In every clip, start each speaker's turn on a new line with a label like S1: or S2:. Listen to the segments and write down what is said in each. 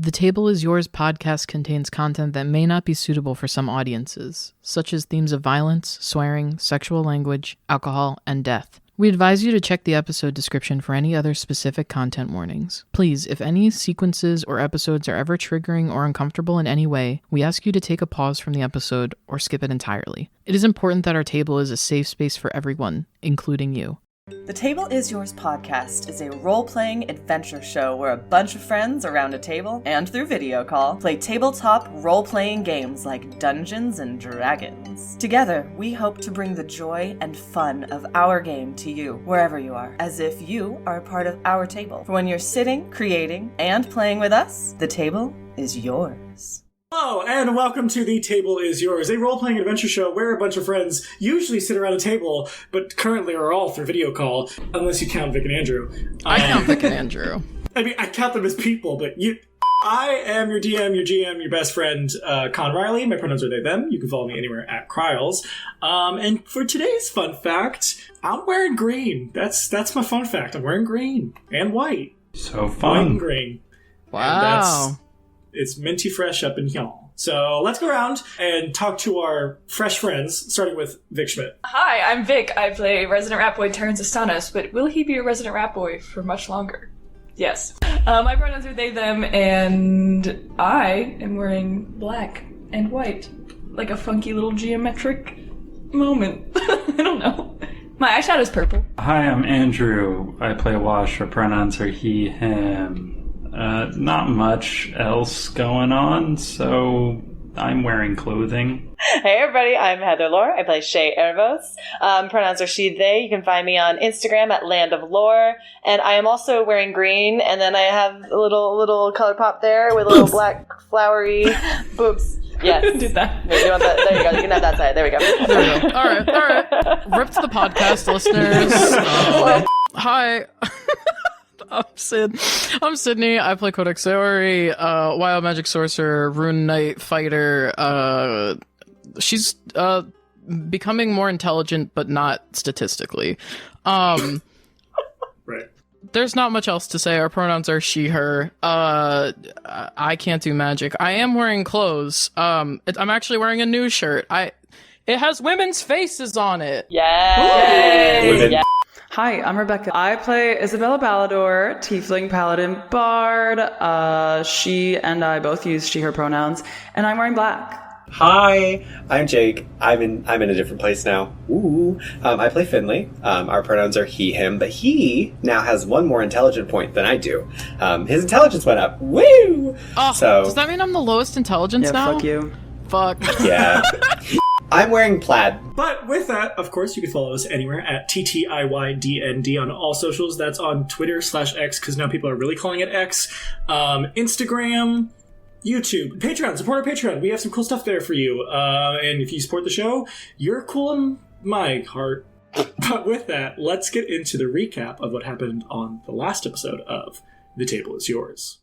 S1: The Table is Yours podcast contains content that may not be suitable for some audiences, such as themes of violence, swearing, sexual language, alcohol, and death. We advise you to check the episode description for any other specific content warnings. Please, if any sequences or episodes are ever triggering or uncomfortable in any way, we ask you to take a pause from the episode or skip it entirely. It is important that our table is a safe space for everyone, including you.
S2: The Table is Yours podcast is a role-playing adventure show where a bunch of friends around a table and through video call play tabletop role-playing games like Dungeons and Dragons. Together, we hope to bring the joy and fun of our game to you, wherever you are, as if you are a part of our table. For when you're sitting, creating, and playing with us, the table is yours.
S3: Hello, and welcome to The Table is Yours, a role-playing adventure show where a bunch of friends usually sit around a table, but currently are all through video call, unless you count Vic and Andrew.
S1: I count Vic and Andrew.
S3: I mean, I count them as people, but I am your DM, your GM, your best friend, Con Riley. My pronouns are they, them. You can follow me anywhere at Kryles. And for today's fun fact, I'm wearing green. That's my fun fact. I'm wearing green and white.
S4: So fun.
S3: White and green.
S1: Wow.
S3: It's minty fresh up in y'all. So let's go around and talk to our fresh friends, starting with Vic Schmidt.
S5: Hi, I'm Vic. I play Resident Rat Boy Terrence Astanis, but will he be a Resident Rat Boy for much longer? Yes. My pronouns are they, them, and I am wearing black and white. Like a funky little geometric moment. I don't know. My eyeshadow's purple.
S4: Hi, I'm Andrew. I play Wash. Our pronouns are he, him. Not much else going on, so I'm wearing clothing.
S2: Hey everybody, I'm Heather Lore. I play Shay Ervos. Pronouns are she, they. You can find me on Instagram at Land of Lore. And I am also wearing green, and then I have a little color pop there with a little black flowery boobs. Yes.
S5: Did that.
S2: You want that? There you go. You can have that side. There we go.
S1: There we go. All right. Rip to the podcast, listeners. Hi. I'm Sydney. I play Codex Saori, Wild Magic Sorcerer, Rune Knight Fighter. She's becoming more intelligent, but not statistically.
S3: Right.
S1: There's not much else to say. Our pronouns are she, her. I can't do magic. I am wearing clothes. I'm actually wearing a new shirt. It has women's faces on it.
S2: Yay!
S6: Yeah. Hi, I'm Rebecca. I play Isabella Ballador, Tiefling Paladin Bard. She and I both use she, her pronouns, and I'm wearing black.
S7: Hi, I'm Jake. I'm in a different place now. Ooh. I play Finley. Our pronouns are he, him, but he now has one more intelligent point than I do. His intelligence went up. Woo!
S1: Oh, so, does that mean I'm the lowest intelligence now?
S6: Yeah, fuck you.
S1: Fuck.
S7: Yeah. I'm wearing plaid.
S3: But with that, of course, you can follow us anywhere at TTIYDND on all socials. That's on Twitter/X, because now people are really calling it X. Instagram, YouTube, Patreon. Support our Patreon. We have some cool stuff there for you. And if you support the show, you're cool in my heart. But with that, let's get into the recap of what happened on the last episode of The Table is Yours.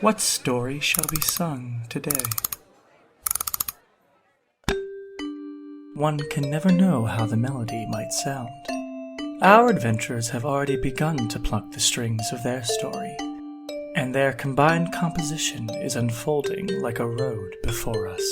S8: What story shall be sung today? One can never know how the melody might sound. Our adventurers have already begun to pluck the strings of their story, and their combined composition is unfolding like a road before us.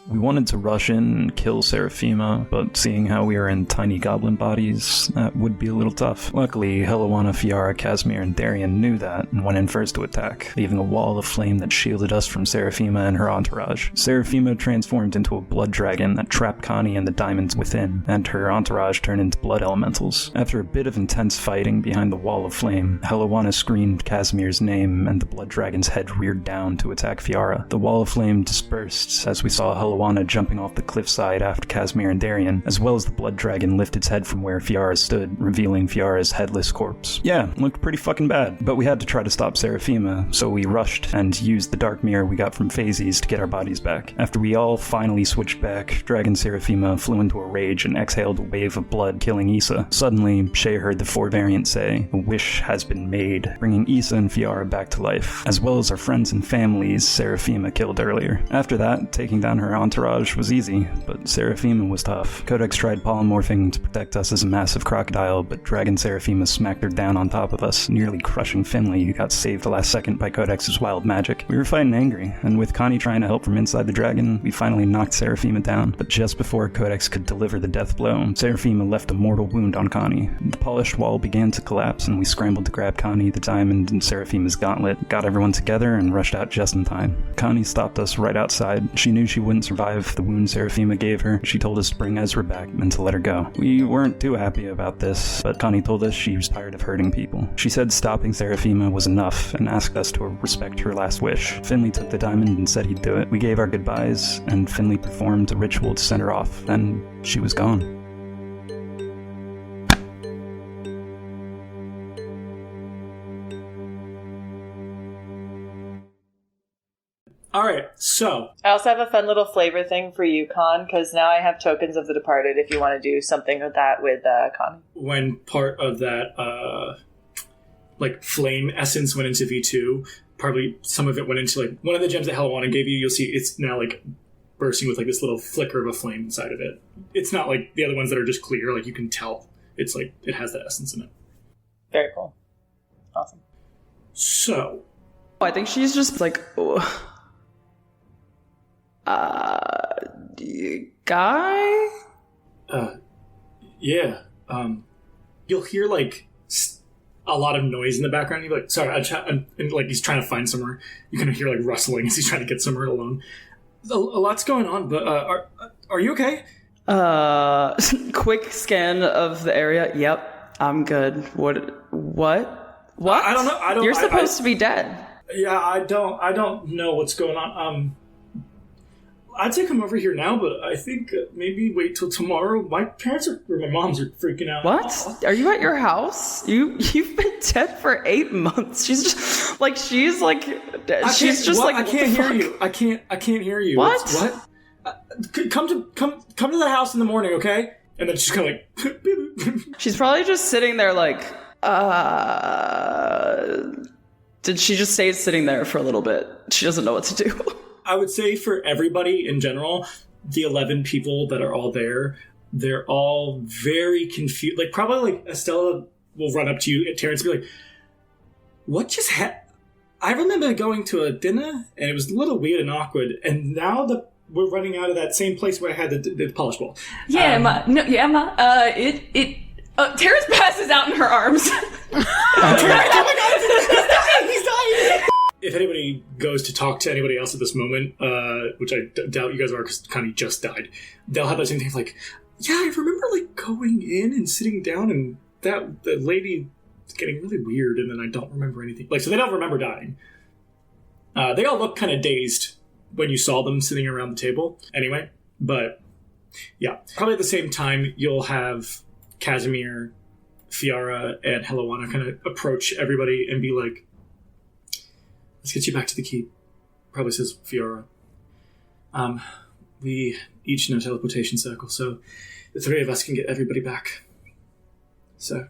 S4: We wanted to rush in and kill Serafima, but seeing how we are in tiny goblin bodies, that would be a little tough. Luckily, Hellowana, Fiara, Casimir, and Darian knew that and went in first to attack, leaving a wall of flame that shielded us from Serafima and her entourage. Serafima transformed into a blood dragon that trapped Connie and the diamonds within, and her entourage turned into blood elementals. After a bit of intense fighting behind the wall of flame, Hellowana screamed Casimir's name, and the blood dragon's head reared down to attack Fiara. The wall of flame dispersed as we saw Hellowana jumping off the cliffside after Casimir and Darian, as well as the blood dragon lift its head from where Fiara stood, revealing Fiara's headless corpse. Yeah, looked pretty fucking bad, but we had to try to stop Serafima, so we rushed and used the dark mirror we got from Phazes to get our bodies back. After we all finally switched back, Dragon Serafima flew into a rage and exhaled a wave of blood, killing Issa. Suddenly, Shay heard the four variant say, "A wish has been made," bringing Issa and Fiara back to life, as well as our friends and families Serafima killed earlier. After that, taking down her entourage was easy, but Serafima was tough. Codex tried polymorphing to protect us as a massive crocodile, but Dragon Serafima smacked her down on top of us, nearly crushing Finley, who got saved the last second by Codex's wild magic. We were fighting angry, and with Connie trying to help from inside the dragon, we finally knocked Serafima down. But just before Codex could deliver the death blow, Serafima left a mortal wound on Connie. The polished wall began to collapse, and we scrambled to grab Connie, the diamond, and Serafima's gauntlet, got everyone together, and rushed out just in time. Connie stopped us right outside. She knew she wouldn't survive the wound Serafima gave her. She told us to bring Ezra back and to let her go. We weren't too happy about this, but Connie told us she was tired of hurting people. She said stopping Serafima was enough and asked us to respect her last wish. Finley took the diamond and said he'd do it. We gave our goodbyes, and Finley performed a ritual to send her off. Then she was gone.
S3: All right, so
S2: I also have a fun little flavor thing for you, Con, because now I have tokens of the departed if you want to do something with that with Connie.
S3: when part of that like flame essence went into V2, probably some of it went into like one of the gems that Hellewana gave you. You'll see it's now like bursting with like this little flicker of a flame inside of it. It's not like the other ones that are just clear. Like you can tell it's like it has that essence in it.
S2: Very cool. Awesome.
S3: So
S6: I think she's just like, guy?
S3: Yeah. You'll hear like a lot of noise in the background. You're like, sorry, and like he's trying to find somewhere. You can hear like rustling as he's trying to get somewhere alone. A lot's going on, but are you okay?
S6: Quick scan of the area. Yep, I'm good. What?
S3: I don't know.
S6: You're supposed to be dead.
S3: Yeah, I don't know what's going on. I'd say come over here now, but I think maybe wait till tomorrow. My moms are freaking out.
S6: What? Are you at your house? You've been dead for 8 months. She's just like
S3: I can't hear you. I can't hear you.
S6: What?
S3: Come to the house in the morning, okay? And then she's kind of like.
S6: She's probably just sitting there like. Did she just stay sitting there for a little bit? She doesn't know what to do.
S3: I would say for everybody in general, the 11 people that are all there, they're all very confused. Like, probably, like, Estella will run up to you at Terrence and be like, what just happened? I remember going to a dinner, and it was a little weird and awkward, and now we're running out of that same place where I had the polish ball.
S5: Yeah, Ma. Terrence passes out in her arms.
S3: He's dying! If anybody goes to talk to anybody else at this moment, which I doubt you guys are because Connie just died, they'll have that same thing of like, yeah, I remember like going in and sitting down and the lady getting really weird and then I don't remember anything. Like, so they don't remember dying. They all look kind of dazed when you saw them sitting around the table anyway. But yeah, probably at the same time, you'll have Casimir, Fiara, and Hellewana kind of approach everybody and be like, let's get you back to the keep, probably says Fiora. We each know teleportation circle, so the three of us can get everybody back. So,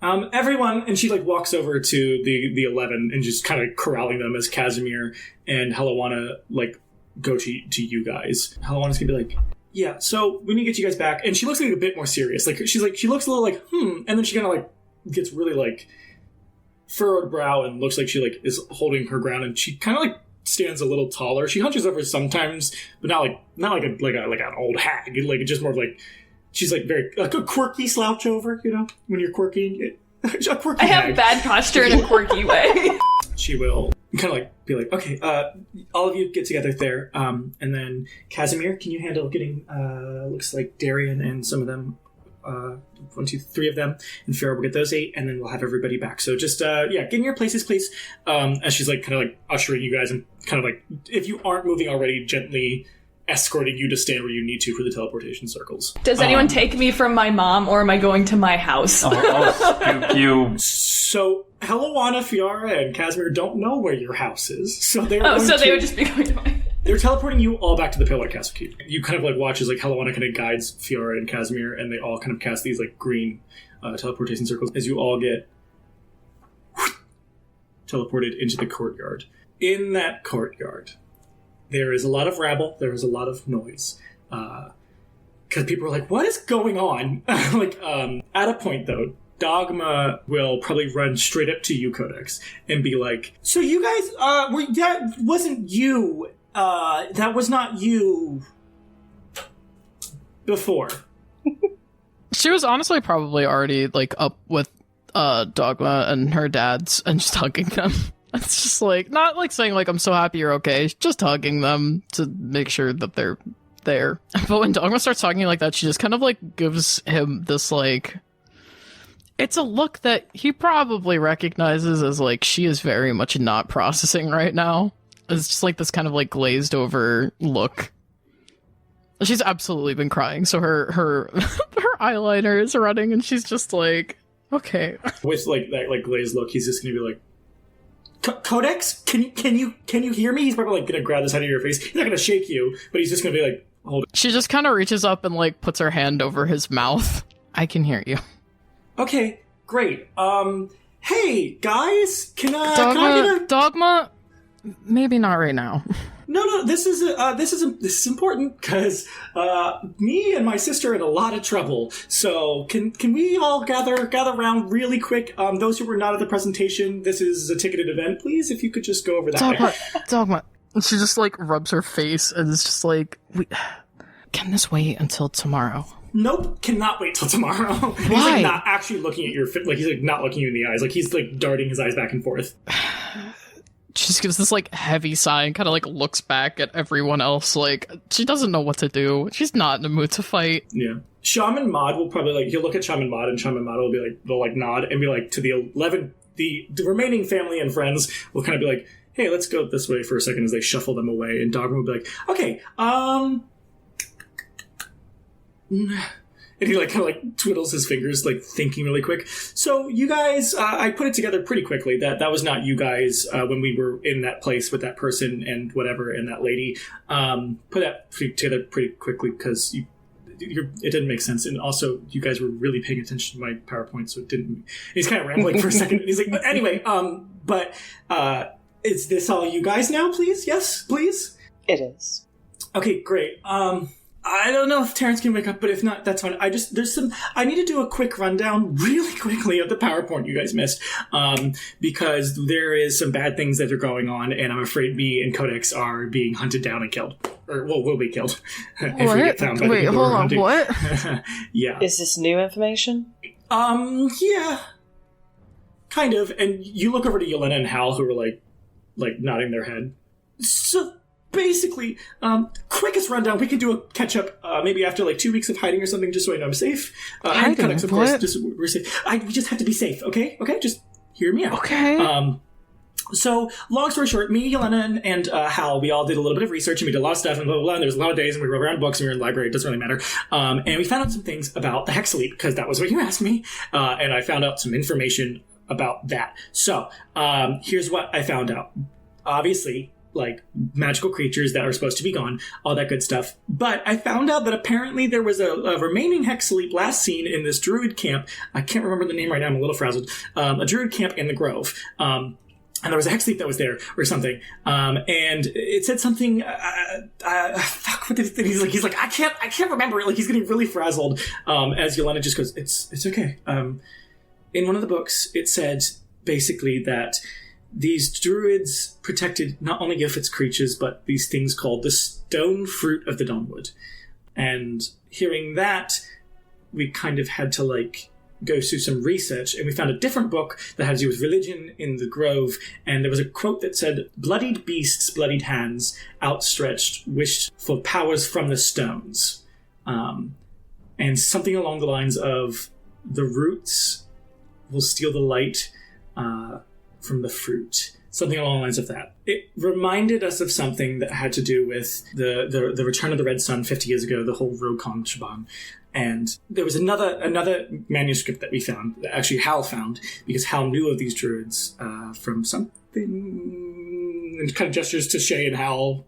S3: everyone, and she like walks over to the 11 and just kind of corralling them as Casimir and Hellewana like go to you guys. Hellewana's gonna be like, yeah, so we need to get you guys back. And she looks like a bit more serious. Like she looks a little like, and then she kind of like gets really like furrowed brow and looks like she like is holding her ground, and she kind of like stands a little taller. She hunches over sometimes, but not like an old hag. Like just more of like she's like very like a quirky slouch over. You know, when you're quirky, a quirky.
S5: I have
S3: hag.
S5: bad posture in a quirky way.
S3: She will kind of like be like, okay, all of you get together there, and then Casimir, can you handle getting looks like Darian and some of them. 1, 2, 3 of them, and Farrah will get those 8, and then we'll have everybody back. So just get in your places, please. As she's like kind of like ushering you guys and kind of like, if you aren't moving already, gently escorting you to stand where you need to for the teleportation circles.
S5: Does anyone take me from my mom, or am I going to my house?
S4: I'll scoop you.
S3: So Hellewana, Fiara, and Casimir don't know where your house is, so they
S5: they would just be going to my.
S3: They're teleporting you all back to the Pillar Castle Keep. You kind of like watch as like Hellewana kind of guides Fiora and Casimir, and they all kind of cast these like green teleportation circles as you all get teleported into the courtyard. In that courtyard, there is a lot of rabble. There is a lot of noise. Because people are like, what is going on? At a point, though, Dogma will probably run straight up to you, Codex, and be like, so you guys, that wasn't you. That was not you before.
S1: She was honestly probably already, like, up with Dogma and her dads and just hugging them. It's just, like, not, like, saying, like, I'm so happy you're okay. Just hugging them to make sure that they're there. But when Dogma starts talking like that, she just kind of, like, gives him this, like... It's a look that he probably recognizes as, like, she is very much not processing right now. It's just, like, this kind of, like, glazed over look. She's absolutely been crying, so her her eyeliner is running, and she's just like, okay.
S3: With, like, that, like, glazed look, he's just gonna be like, Codex, can you hear me? He's probably, like, gonna grab the side of your face. He's not gonna shake you, but he's just gonna be like, hold it.
S1: She just kind of reaches up and, like, puts her hand over his mouth. I can hear you. Okay,
S3: great. Hey, guys, can I get a...
S1: Dogma? Maybe not right now.
S3: No, this is important, because me and my sister are in a lot of trouble. So can we all gather around really quick? Those who were not at the presentation, this is a ticketed event. Please, if you could just go over that.
S1: Dogma. She just, like, rubs her face and is just like, can this wait until tomorrow?
S3: Nope, cannot wait till tomorrow.
S1: Why?
S3: He's, like, not actually looking at your... Like, he's, like, not looking you in the eyes. Like, he's, like, darting his eyes back and forth.
S1: She just gives this, like, heavy sigh and kind of, like, looks back at everyone else. Like, she doesn't know what to do. She's not in the mood to fight.
S3: Yeah. Shaman Mod will probably, like... He'll look at Shaman Mod, and Shaman Mod will be, like... They'll, like, nod and be, like, to the 11... The remaining family and friends will kind of be like, hey, let's go this way for a second as they shuffle them away. And Dogma will be like, okay, And he, like, kind of, like, twiddles his fingers, like, thinking really quick. So, you guys, I put it together pretty quickly. That was not you guys when we were in that place with that person and whatever and that lady. Put that together pretty quickly because it didn't make sense. And also, you guys were really paying attention to my PowerPoint, so it didn't... He's kind of rambling for a second. And he's like, anyway, is this all you guys now, please? Yes, please?
S2: It is.
S3: Okay, great. I don't know if Terrence can wake up, but if not, that's fine. I need to do a quick rundown really quickly of the PowerPoint you guys missed, because there is some bad things that are going on, and I'm afraid me and Codex are being hunted down and killed. Or, well, will be killed. If we get found by the people
S1: hold
S3: we're
S1: on,
S3: hunting.
S1: what?
S3: Yeah.
S2: Is this new information?
S3: Yeah. Kind of. And you look over to Yelena and Hal, who are, like nodding their head. So... Basically, quickest rundown. We can do a catch up, maybe after like 2 weeks of hiding or something, just so I know I'm safe. And Codex, of course, we're safe. We just have to be safe, okay? Okay, just hear me out.
S1: Okay.
S3: So, long story short, me, Yelena, and Hal, we all did a little bit of research and we did a lot of stuff and blah, blah, blah. And there was a lot of days and we wrote around books and we were in the library. It doesn't really matter. And we found out some things about the Hexaleap because that was what you asked me. And I found out some information about that. So, here's what I found out. Obviously, like magical creatures that are supposed to be gone, all that good stuff. But I found out that apparently there was a remaining Hexaleap last seen in this druid camp. I can't remember the name right now. I'm a little frazzled. A druid camp in the Grove. And there was a Hexaleap that was there or something. And it said something, fuck, what did it, he's like, I can't remember it. Like, he's getting really frazzled. As Yelena just goes, it's okay. In one of the books, it said basically that these druids protected not only Yofit's creatures, but these things called the stone fruit of the Dawnwood. And hearing that, we kind of had to, like, go through some research, and we found a different book that had to do with religion in the Grove, and there was a quote that said, bloodied beasts, bloodied hands, outstretched, wished for powers from the stones. And something along the lines of, the roots will steal the light, from the fruit. Something along the lines of that. It reminded us of something that had to do with the Return of the Red Sun 50 years ago, the whole Rokon Shaban. And there was another manuscript that we found, that actually Hal found, because Hal knew of these druids from something, and kind of gestures to Shay and Hal.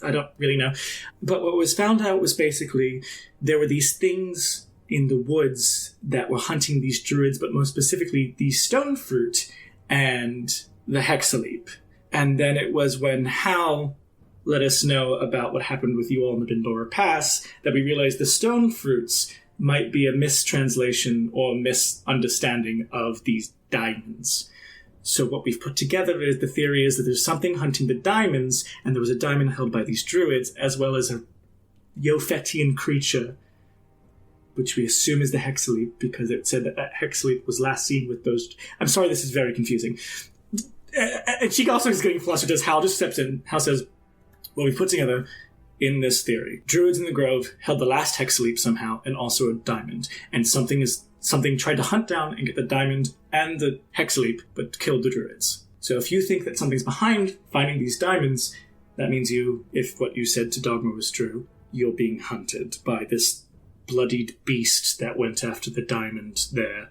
S3: I don't really know. But what was found out was basically there were these things in the woods that were hunting these druids, but most specifically the stone fruit and the Hexaleap. And then it was when Hal let us know about what happened with you all in the Bindora Pass, that we realized the stone fruits might be a mistranslation or misunderstanding of these diamonds. So what we've put together is the theory is that there's something hunting the diamonds, and there was a diamond held by these druids, as well as a Yofetian creature, which we assume is the Hexaleap, because it said that Hexaleap was last seen with those... I'm sorry, this is very confusing. And she also is getting flustered as Hal just steps in. Hal says, what we've put together in this theory, druids in the grove held the last Hexaleap somehow, and also a diamond. And something tried to hunt down and get the diamond and the Hexaleap, but killed the druids. So if you think that something's behind finding these diamonds, that means if what you said to Dogma was true, you're being hunted by this bloodied beast that went after the diamond there,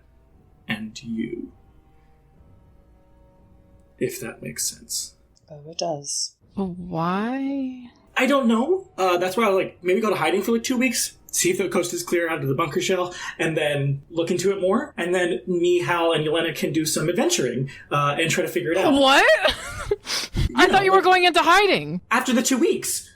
S3: and you. If that makes sense.
S2: Oh, it does.
S1: Why?
S3: I don't know. That's why I maybe go to hiding for 2 weeks, see if the coast is clear out of the bunker shell, and then look into it more. And then me, Hal, and Yelena can do some adventuring and try to figure it out.
S1: What? I thought you were going into hiding.
S3: After the 2 weeks.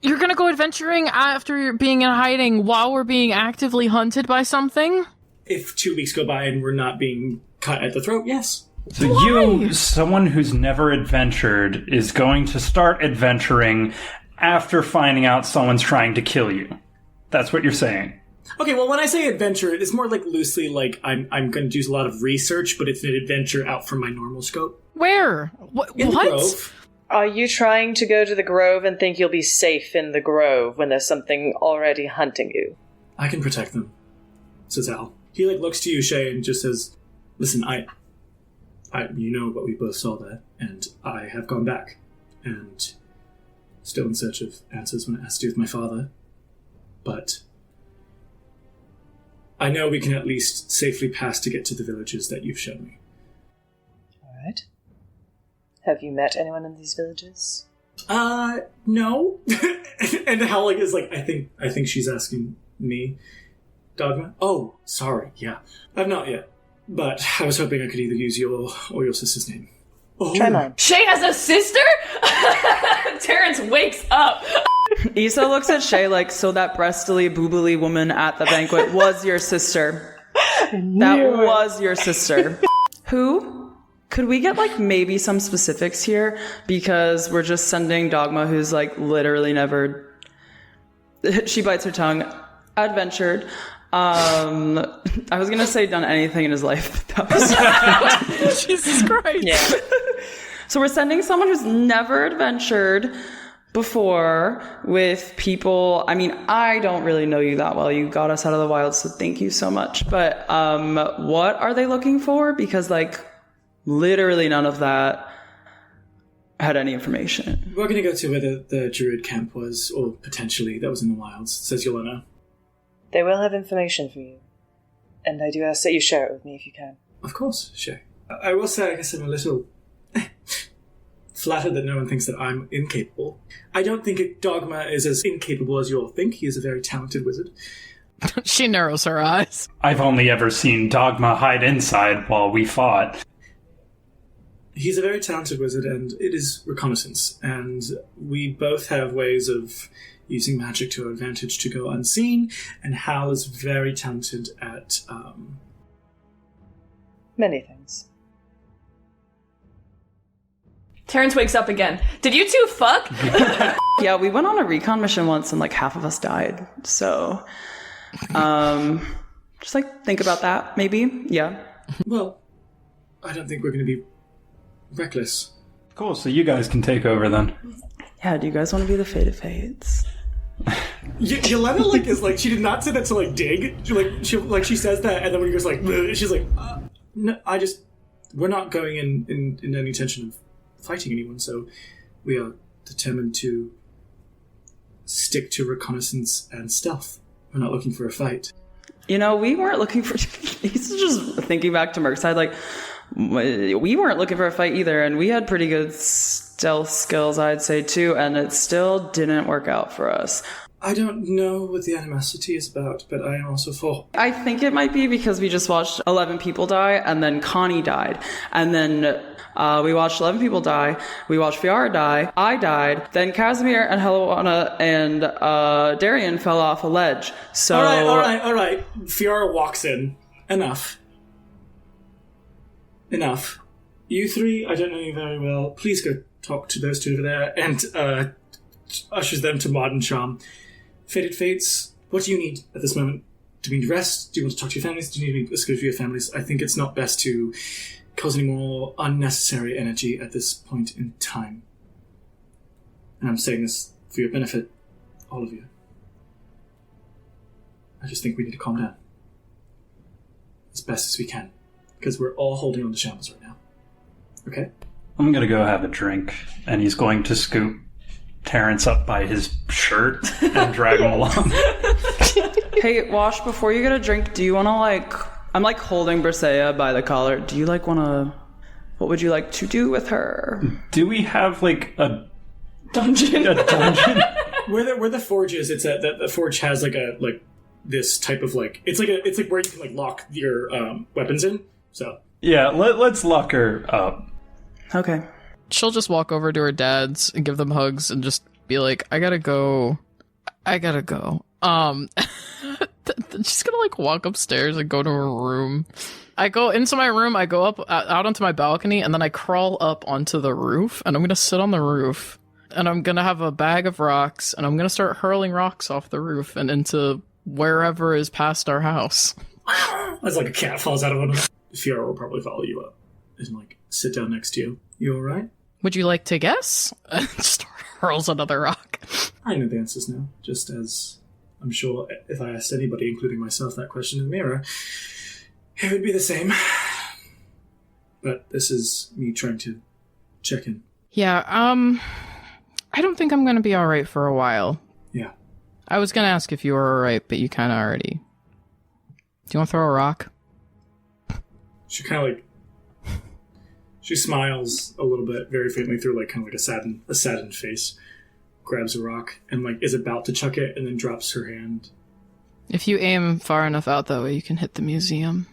S1: You're gonna go adventuring after being in hiding while we're being actively hunted by something?
S3: If 2 weeks go by and we're not being cut at the throat, yes.
S4: So you, someone who's never adventured, is going to start adventuring after finding out someone's trying to kill you. That's what you're saying.
S3: Okay, well, when I say adventure, it's more loosely I'm going to do a lot of research, but it's an adventure out from my normal scope.
S1: Where?
S3: In the Grove.
S2: Are you trying to go to the Grove and think you'll be safe in the Grove when there's something already hunting you?
S3: I can protect them, says Al. He looks to you, Shay, and just says, listen, I you know what we both saw there, and I have gone back, and still in search of answers when it has to do with my father. But I know we can at least safely pass to get to the villages that you've shown me.
S2: All right. Have you met anyone in these villages?
S3: No. And Hal is I think she's asking me. Dogma? Oh, sorry, yeah. I've not yet. But I was hoping I could either use your or your sister's name. Oh.
S2: Try mine.
S5: Shay has a sister? Terrence wakes up.
S6: Issa looks at Shay so that breastily, boobily woman at the banquet was your sister. That was your sister. Who? Could we get maybe some specifics here? Because we're just sending Dogma, who's literally never... She bites her tongue. Adventured. I was gonna say done anything in his life, but that was
S1: Jesus Christ.
S2: Yeah.
S6: So we're sending someone who's never adventured before with people. I mean, I don't really know you that well. You got us out of the wild, so thank you so much. But what are they looking for? Because literally none of that had any information.
S3: We're gonna go to where the druid camp was, or potentially that was in the wilds, says Yelena.
S2: They will have information for you. And I do ask that you share it with me if you can.
S3: Of course, Shay. I will say, I guess I'm a little flattered that no one thinks that I'm incapable. I don't think Dogma is as incapable as you all think. He is a very talented wizard.
S1: She narrows her eyes.
S4: I've only ever seen Dogma hide inside while we fought.
S3: He's a very talented wizard, and it is reconnaissance. And we both have ways of using magic to our advantage to go unseen, and Hal is very talented at,
S2: many things.
S5: Terrence wakes up again. Did you two fuck?
S6: Yeah, we went on a recon mission once and half of us died. So, just think about that, maybe. Yeah.
S3: Well, I don't think we're going to be reckless.
S4: Cool, so you guys can take over then.
S6: Yeah, do you guys want to be the Fate of Fates?
S3: Yelena is she did not say that to dig. She says that, and then when he goes bleh, she's no, we're not going in any intention of fighting anyone, so we are determined to stick to reconnaissance and stealth. We're not looking for a fight.
S6: We weren't looking for... He's just thinking back to Merkside, we weren't looking for a fight either, and we had pretty good stealth skills, I'd say, too, and it still didn't work out for us.
S3: I don't know what the animosity is about, but I am also full.
S6: I think it might be because we just watched 11 people die, and then Connie died, and then We watched 11 people die. We watched Fiara die. I died. Then Casimir and Helena and Darian fell off a ledge. So
S3: All right. Fiara walks in. Enough. You three, I don't know you very well. Please go talk to those two over there. And ushers them to Mod and Chom. Fated Fates, what do you need at this moment? Do you need rest? Do you want to talk to your families? Do you need to go to your families? I think it's not best to cause any more unnecessary energy at this point in time. And I'm saying this for your benefit, all of you. I just think we need to calm down. As best as we can. Because we're all holding on to shambles right now. Okay?
S4: I'm gonna go have a drink, and he's going to scoop Terrence up by his shirt and drag him along.
S6: Hey, Wash, before you get a drink, do you want to, I'm, holding Brisea by the collar. Do you, want to... What would you like to do with her?
S4: Do we have, a...
S5: Dungeon?
S4: A dungeon?
S3: Where the forge is, it's the forge has, this type of, It's like where you can, lock your weapons in, so...
S4: Yeah, let's lock her up.
S6: Okay.
S1: She'll just walk over to her dad's and give them hugs and just be like, I gotta go. She's gonna walk upstairs and go to her room. I go into my room, I go up out onto my balcony, and then I crawl up onto the roof, and I'm gonna sit on the roof, and I'm gonna have a bag of rocks, and I'm gonna start hurling rocks off the roof and into wherever is past our house.
S3: As a cat falls out of one of them. Fiora will probably follow you up and sit down next to you. You alright?
S1: Would you like to guess? Just hurls another rock.
S3: I know the answers now, just as I'm sure if I asked anybody, including myself, that question in the mirror, it would be the same. But this is me trying to check in.
S1: Yeah, I don't think I'm gonna be alright for a while.
S3: Yeah.
S1: I was gonna ask if you were alright, but you kinda already... Do you want to throw a rock?
S3: She she smiles a little bit, very faintly through a saddened face, grabs a rock, and is about to chuck it, and then drops her hand.
S1: If you aim far enough out that way, you can hit the museum.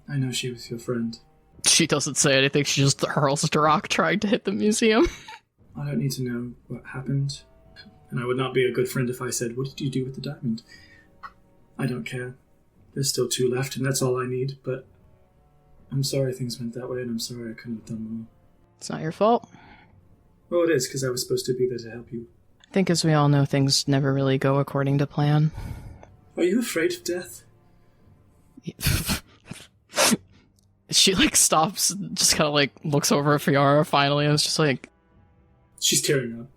S3: I know she was your friend.
S1: She doesn't say anything, she just hurls a rock trying to hit the museum.
S3: I don't need to know what happened, and I would not be a good friend if I said, what did you do with the diamond? I don't care. There's still 2 left, and that's all I need, but I'm sorry things went that way, and I'm sorry I couldn't have done more.
S1: It's not your fault.
S3: Well, it is, because I was supposed to be there to help you.
S1: I think as we all know, things never really go according to plan.
S3: Are you afraid of death?
S1: She, stops, just kind of, looks over at Fiara finally, and is just
S3: She's tearing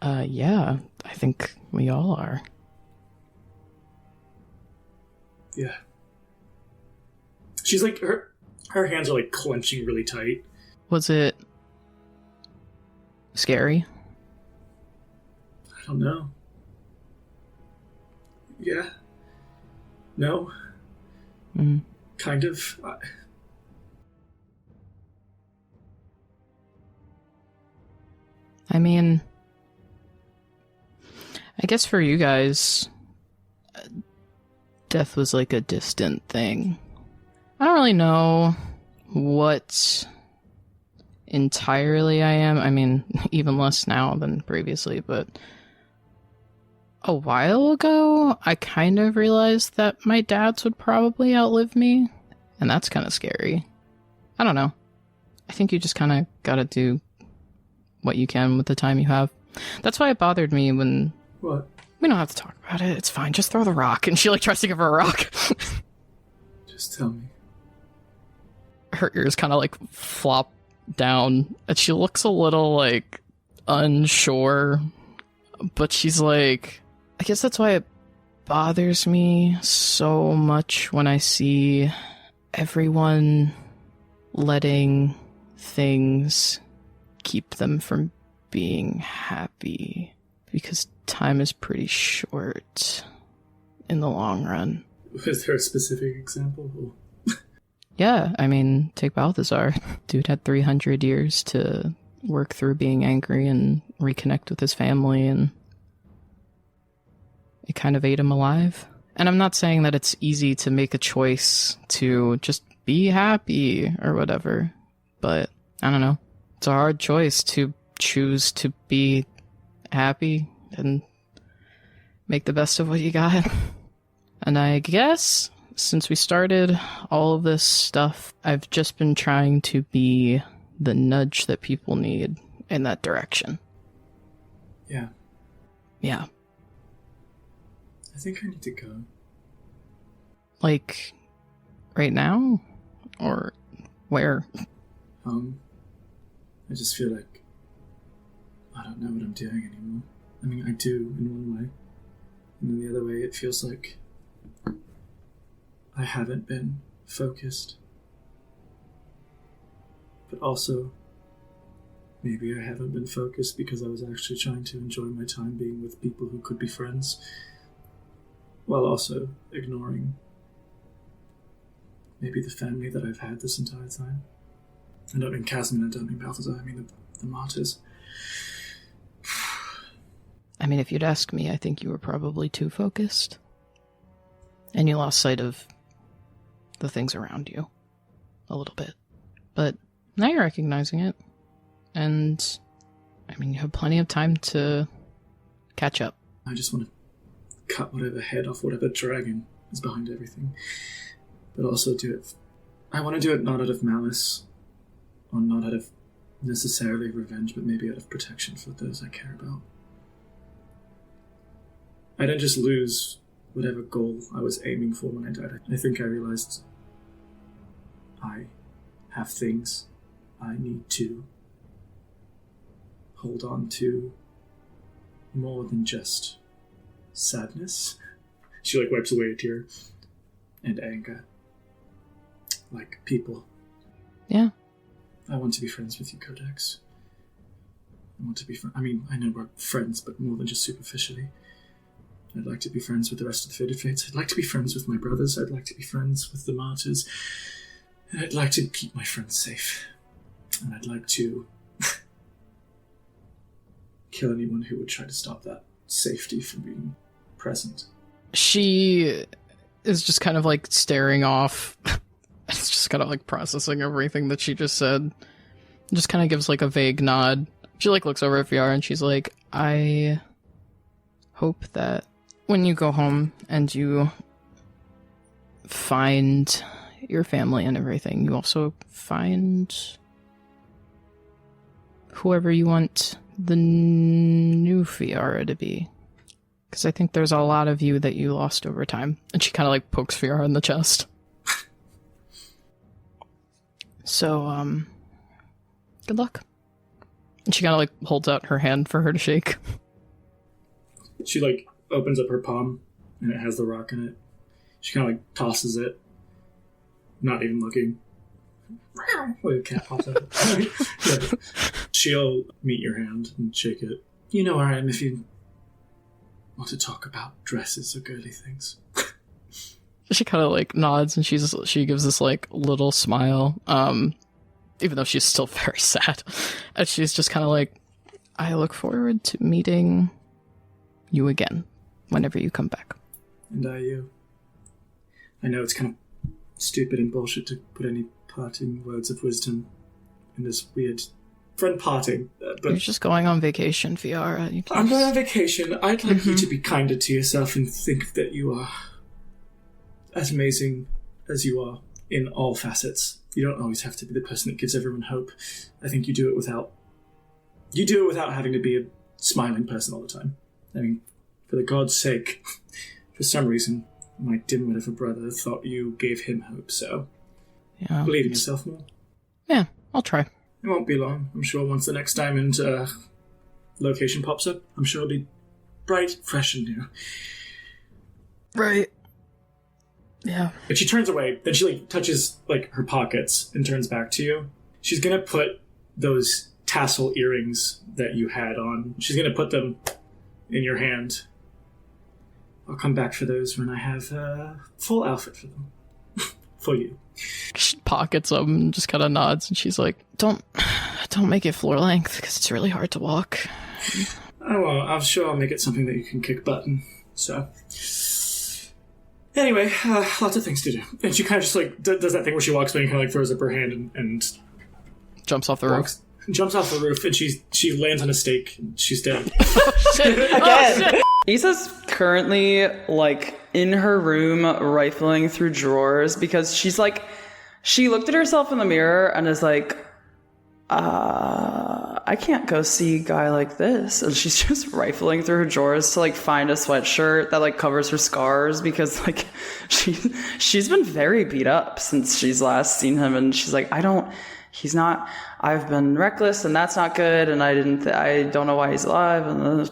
S3: up.
S1: Yeah, I think we all are.
S3: Yeah. She's her hands are clenching really tight.
S1: Was it scary?
S3: I don't know. Yeah. No. Kind of.
S1: I mean, I guess for you guys, death was a distant thing. I don't really know what entirely I am. I mean, even less now than previously, but a while ago, I kind of realized that my dads would probably outlive me, and that's kind of scary. I don't know. I think you just kind of gotta do what you can with the time you have. That's why it bothered me when...
S3: What?
S1: We don't have to talk about it. It's fine. Just throw the rock. And she tries to give her a rock.
S3: Just tell me.
S1: Her ears kind of flop down, and she looks a little unsure. But she's I guess that's why it bothers me so much when I see everyone letting things keep them from being happy. Because time is pretty short in the long run.
S3: Was there a specific example?
S1: Yeah, I mean, take Balthazar. Dude had 300 years to work through being angry and reconnect with his family, and it kind of ate him alive. And I'm not saying that it's easy to make a choice to just be happy or whatever, but I don't know. It's a hard choice to choose to be happy and make the best of what you got. And I guess since we started all of this stuff, I've just been trying to be the nudge that people need in that direction.
S3: Yeah.
S1: Yeah.
S3: I think I need to go.
S1: Like, right now? Or where?
S3: I just feel like I don't know what I'm doing anymore. I mean, I do in one way. And in the other way, it feels like I haven't been focused. But also, maybe I haven't been focused because I was actually trying to enjoy my time being with people who could be friends, while also ignoring maybe the family that I've had this entire time. I don't mean Casimir, I don't mean Balthazar, I mean the martyrs.
S1: I mean, if you'd ask me, I think you were probably too focused. And you lost sight of the things around you a little bit. But now you're recognizing it. And, I mean, you have plenty of time to catch up.
S3: I just want to cut whatever head off whatever dragon is behind everything. But also do it... I want to do it not out of malice, or not out of necessarily revenge, but maybe out of protection for those I care about. I didn't just lose whatever goal I was aiming for when I died. I think I realized I have things I need to hold on to more than just sadness. She wipes away a tear. And anger. Like people.
S1: Yeah.
S3: I want to be friends with you, Codex. I want to be I mean, I know we're friends, but more than just superficially. I'd like to be friends with the rest of the Fated Fates. I'd like to be friends with my brothers. I'd like to be friends with the martyrs. And I'd like to keep my friends safe. And I'd like to kill anyone who would try to stop that safety from being present.
S1: She is just kind of like staring off. It's just kind of like processing everything that she just said. Just kind of gives like a vague nod. She like looks over at VR and she's like, I hope that when you go home and you find your family and everything, you also find whoever you want the new Fiara to be. Because I think there's a lot of you that you lost over time. And she kind of like pokes Fiara in the chest. So, good luck. And she kind of like holds out her hand for her to shake.
S3: She like opens up her palm and it has the rock in it. She kind of like tosses it, not even looking. Like a cat pops out. Yeah. She'll meet your hand and shake it. You know where I am if you want to talk about dresses or girly things.
S1: She kind of like nods and she gives this like little smile, even though she's still very sad. And she's just kind of like, I look forward to meeting you again whenever you come back.
S3: And I you. I know it's kind of stupid and bullshit to put any parting words of wisdom in this weird friend parting, but
S1: you're just going on vacation, Fiara.
S3: I'm going on vacation. I'd like you to be kinder to yourself and think that you are as amazing as you are in all facets. You don't always have to be the person that gives everyone hope. I think you do it without having to be a smiling person all the time. I mean, for the God's sake, for some reason, my dim-witted brother thought you gave him hope, so
S1: yeah,
S3: believe in yourself more.
S1: Yeah, I'll try.
S3: It won't be long. I'm sure once the next diamond location pops up, I'm sure it'll be bright, fresh, and new.
S1: Right. Yeah.
S3: But she turns away. Then she touches her pockets and turns back to you. She's gonna put those tassel earrings that you had on. She's gonna put them in your hand. I'll come back for those when I have a full outfit for them. For you.
S1: She pockets them and just kind of nods, and she's like, Don't make it floor length because it's really hard to walk.
S3: Oh well, I'm sure I'll make it something that you can kick butt in. So Anyway, lots of things to do. And she kind of just, like, does that thing where she walks by and kind of, like, throws up her hand and
S1: jumps off the roof.
S3: Jumps off the roof, and she lands on a stake, and she's dead.
S6: Again. Issa's currently, like, in her room rifling through drawers because she's, like, she looked at herself in the mirror and is like, I can't go see a guy like this. And she's just rifling through her drawers to, like, find a sweatshirt that, like, covers her scars because, like, she's been very beat up since she's last seen him. And she's like, I've been reckless and that's not good. And I don't know why he's alive and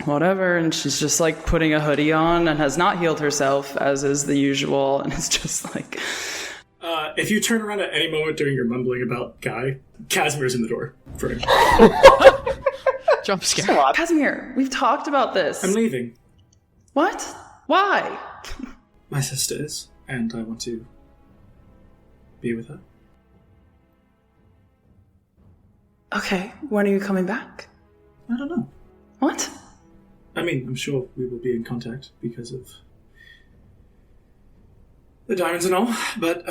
S6: whatever. And she's just, like, putting a hoodie on and has not healed herself, as is the usual. And it's just like...
S3: if you turn around at any moment during your mumbling about Guy, Casimir's in the door for him.
S1: Jump scare.
S6: Casimir, we've talked about this.
S3: I'm leaving.
S6: What? Why?
S3: My sister is, and I want to be with her.
S6: Okay, when are you coming back?
S3: I don't know.
S6: What?
S3: I mean, I'm sure we will be in contact because of the diamonds and all, but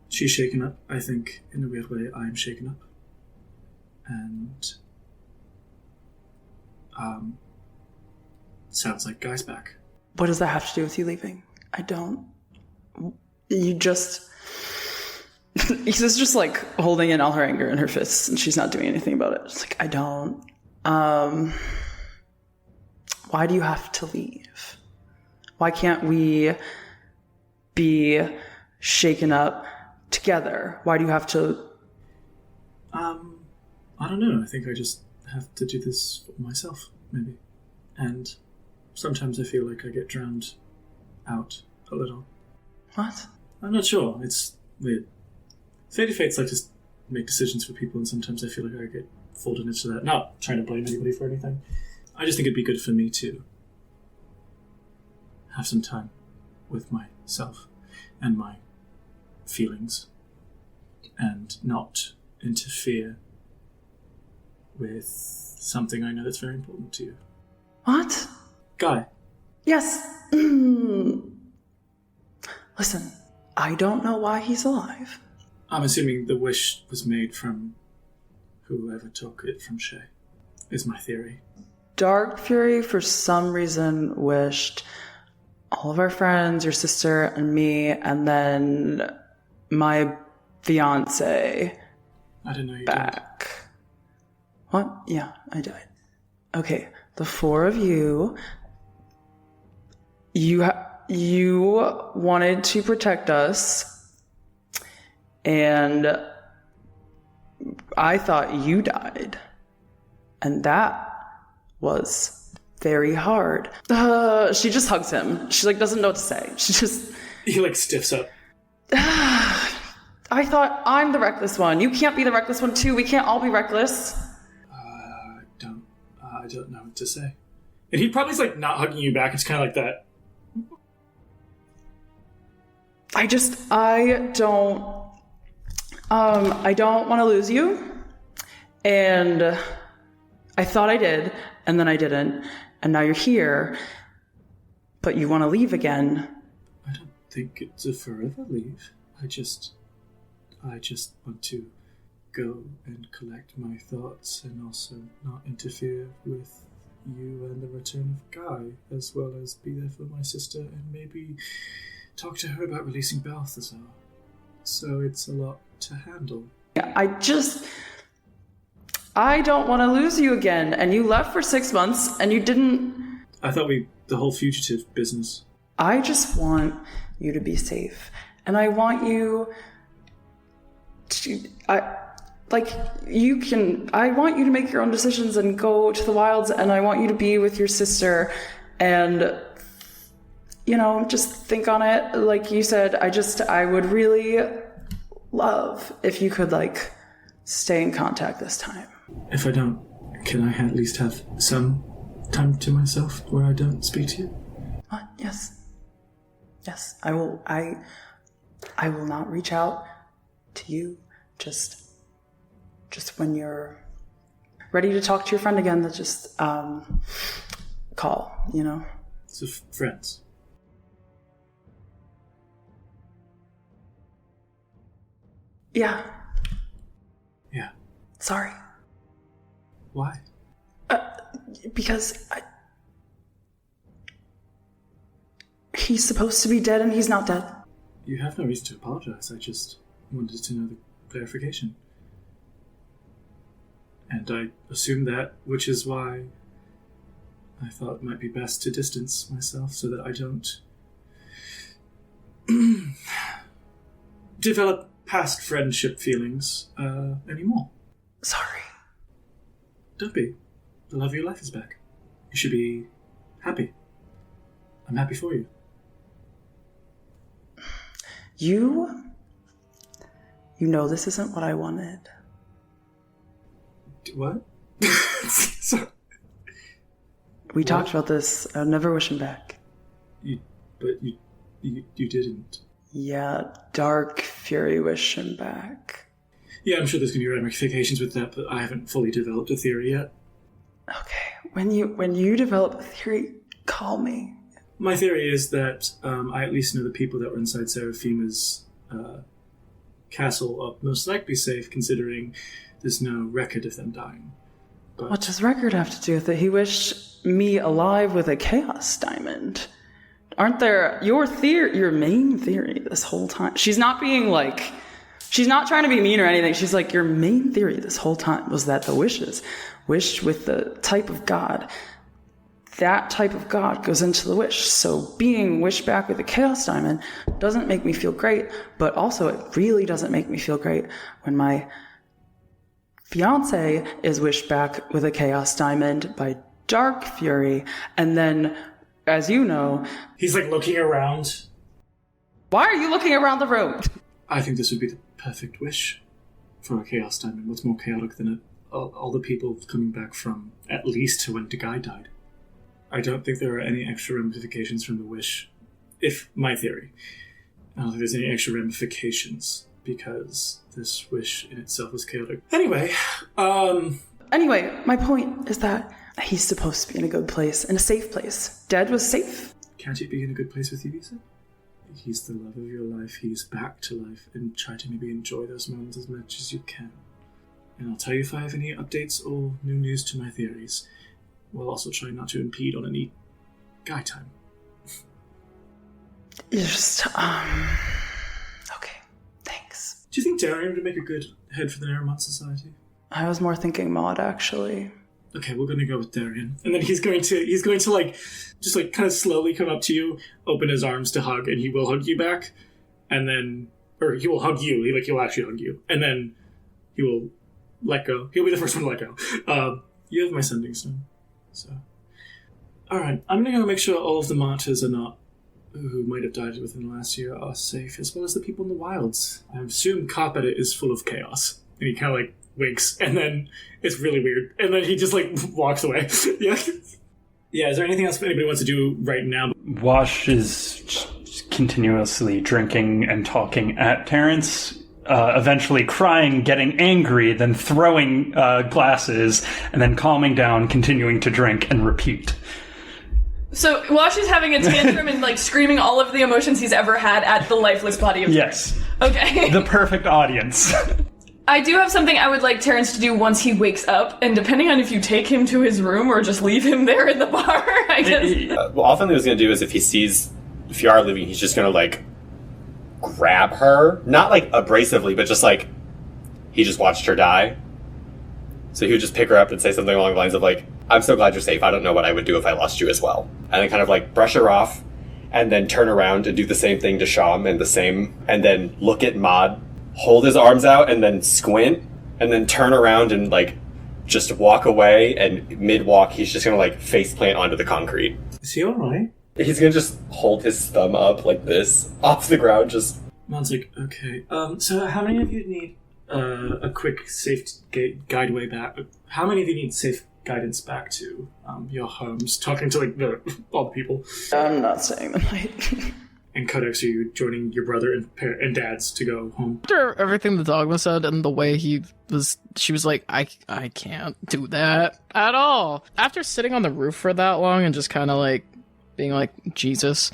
S3: she's shaken up, I think, in a weird way. I'm shaken up. And sounds like Guy's back.
S6: What does that have to do with you leaving? I don't... You just... Issa's just, like, holding in all her anger in her fists, and she's not doing anything about it. It's like, I don't... Why do you have to leave? Why can't we be shaken up together? Why do you have to...
S3: I don't know. I think I just have to do this for myself, maybe. And sometimes I feel like I get drowned out a little.
S6: What?
S3: I'm not sure. It's weird. Fate Fates like to make decisions for people, and sometimes I feel like I get folded into that. Not trying to blame anybody for anything. I just think it'd be good for me to have some time with myself and my feelings and not interfere with something I know that's very important to you.
S6: What?
S3: Guy.
S6: Yes. Listen, I don't know why he's alive.
S3: I'm assuming the wish was made from whoever took it from Shay, is my theory.
S6: Dark Fury, for some reason, wished all of our friends, your sister, and me, and then my fiance
S3: I didn't know you
S6: back. Did. What? Yeah, I died. Okay, the four of you, you wanted to protect us, and I thought you died, and that was very hard. She just hugs him. She, like, doesn't know what to say. She just...
S3: He, like, stiffs up.
S6: I thought I'm the reckless one. You can't be the reckless one, too. We can't all be reckless.
S3: I don't know what to say. And he probably's, like, not hugging you back. It's kind of like that.
S6: I don't want to lose you. And I thought I did, and then I didn't. And now you're here, but you want to leave again.
S3: I don't think it's a forever leave. I just want to go and collect my thoughts and also not interfere with you and the return of Guy, as well as be there for my sister and maybe talk to her about releasing Balthazar. So it's a lot to handle.
S6: I don't want to lose you again. And you left for 6 months and you didn't...
S3: I thought the whole fugitive business.
S6: I just want you to be safe. And I want you to... I want you to make your own decisions and go to the wilds, and I want you to be with your sister and, you know, just think on it. Like you said, I would really love if you could, like, stay in contact this time.
S3: If I don't, can I at least have some time to myself where I don't speak to you?
S6: What? Yes. Yes, I will. I will not reach out to you. Just when you're ready to talk to your friend again, that just call, you know?
S3: So friends.
S6: Yeah.
S3: Yeah.
S6: Sorry.
S3: Why?
S6: Because he's supposed to be dead and he's not dead.
S3: You have no reason to apologize. I just wanted to know the clarification. And I assumed that, which is why I thought it might be best to distance myself so that I don't develop past friendship feelings anymore.
S6: Sorry.
S3: Don't be. The love of your life is back. You should be happy. I'm happy for you.
S6: You know this isn't what I wanted.
S3: What? Sorry.
S6: We talked about this. I'd never wish him back.
S3: But you didn't.
S6: Yeah, Dark Fury wish him back.
S3: Yeah, I'm sure there's going to be ramifications with that, but I haven't fully developed a theory yet.
S6: Okay, when you develop a theory, call me.
S3: My theory is that I at least know the people that were inside Serafima's castle are most likely safe, considering there's no record of them dying. But
S6: What does record have to do with it? He wished me alive with a chaos diamond. Aren't there your main theory this whole time? She's not being like, she's not trying to be mean or anything. She's like, your main theory this whole time was that the wishes wished with the type of god. That type of god goes into the wish. So being wished back with a chaos diamond doesn't make me feel great, but also it really doesn't make me feel great when my fiance is wished back with a chaos diamond by Dark Fury, and then, as you know,
S3: he's like looking around.
S6: Why are you looking around the room?
S3: I think this would be the perfect wish for a chaos diamond. What's more chaotic than all the people coming back from at least when Guy died? I don't think there are any extra ramifications from the wish. If my theory, I don't think there's any extra ramifications because this wish in itself is chaotic. Anyway,
S6: my point is that he's supposed to be in a good place, in a safe place. Dad was safe.
S3: Can't he be in a good place with you, Lisa? He's the love of your life. He's back to life, and try to maybe enjoy those moments as much as you can. And I'll tell you if I have any updates or new news to my theories. While also trying not to impede on any guy time.
S6: Just, okay, thanks.
S3: Do you think Darian would make a good head for the Naramont Society?
S6: I was more thinking Maud, actually.
S3: Okay, we're gonna go with Darian. And then he's going to like, just like kind of slowly come up to you, open his arms to hug, and he will hug you back. And then, or he will hug you, he'll actually hug you. And then he will let go. He'll be the first one to let go. You have my sending stone. So, alright, I'm gonna go make sure all of the martyrs who might have died within the last year are safe, as well as the people in the wilds. I assume Carpet is full of chaos. And he kind of like winks, and then it's really weird. And then he just like walks away. Yeah. Yeah, is there anything else anybody wants to do right now?
S4: Wash is continuously drinking and talking at Terrence. Eventually crying, getting angry, then throwing glasses, and then calming down, continuing to drink and repeat.
S5: So Wash is having a tantrum and like screaming all of the emotions he's ever had at the lifeless body of
S4: Yes.
S5: Okay.
S4: The perfect audience.
S5: I do have something I would like Terrence to do once he wakes up, and depending on if you take him to his room or just leave him there in the bar, I guess.
S7: Well, all Finley was going to do is if he sees Fiara leaving, he's just going to like grab her, not like abrasively, but just like he just watched her die. So he would just pick her up and say something along the lines of like, I'm so glad you're safe. I don't know what I would do if I lost you as well. And then kind of like brush her off and then turn around and do the same thing to Sham and then look at Maud, hold his arms out and then squint and then turn around and like just walk away, and mid-walk he's just gonna like face plant onto the concrete.
S3: Is he alright?
S7: He's gonna just hold his thumb up like this off the ground, just.
S3: Maud's like, okay. So how many of you need a quick safe guide way back? How many of you need safe guidance back to your homes? Talking to like all the people.
S6: I'm not staying the night.
S3: And Codex, are you joining your brother and dad's to go home?
S1: After everything the dogma said and the way she was like, I can't do that at all. After sitting on the roof for that long and just kind of like being like, Jesus,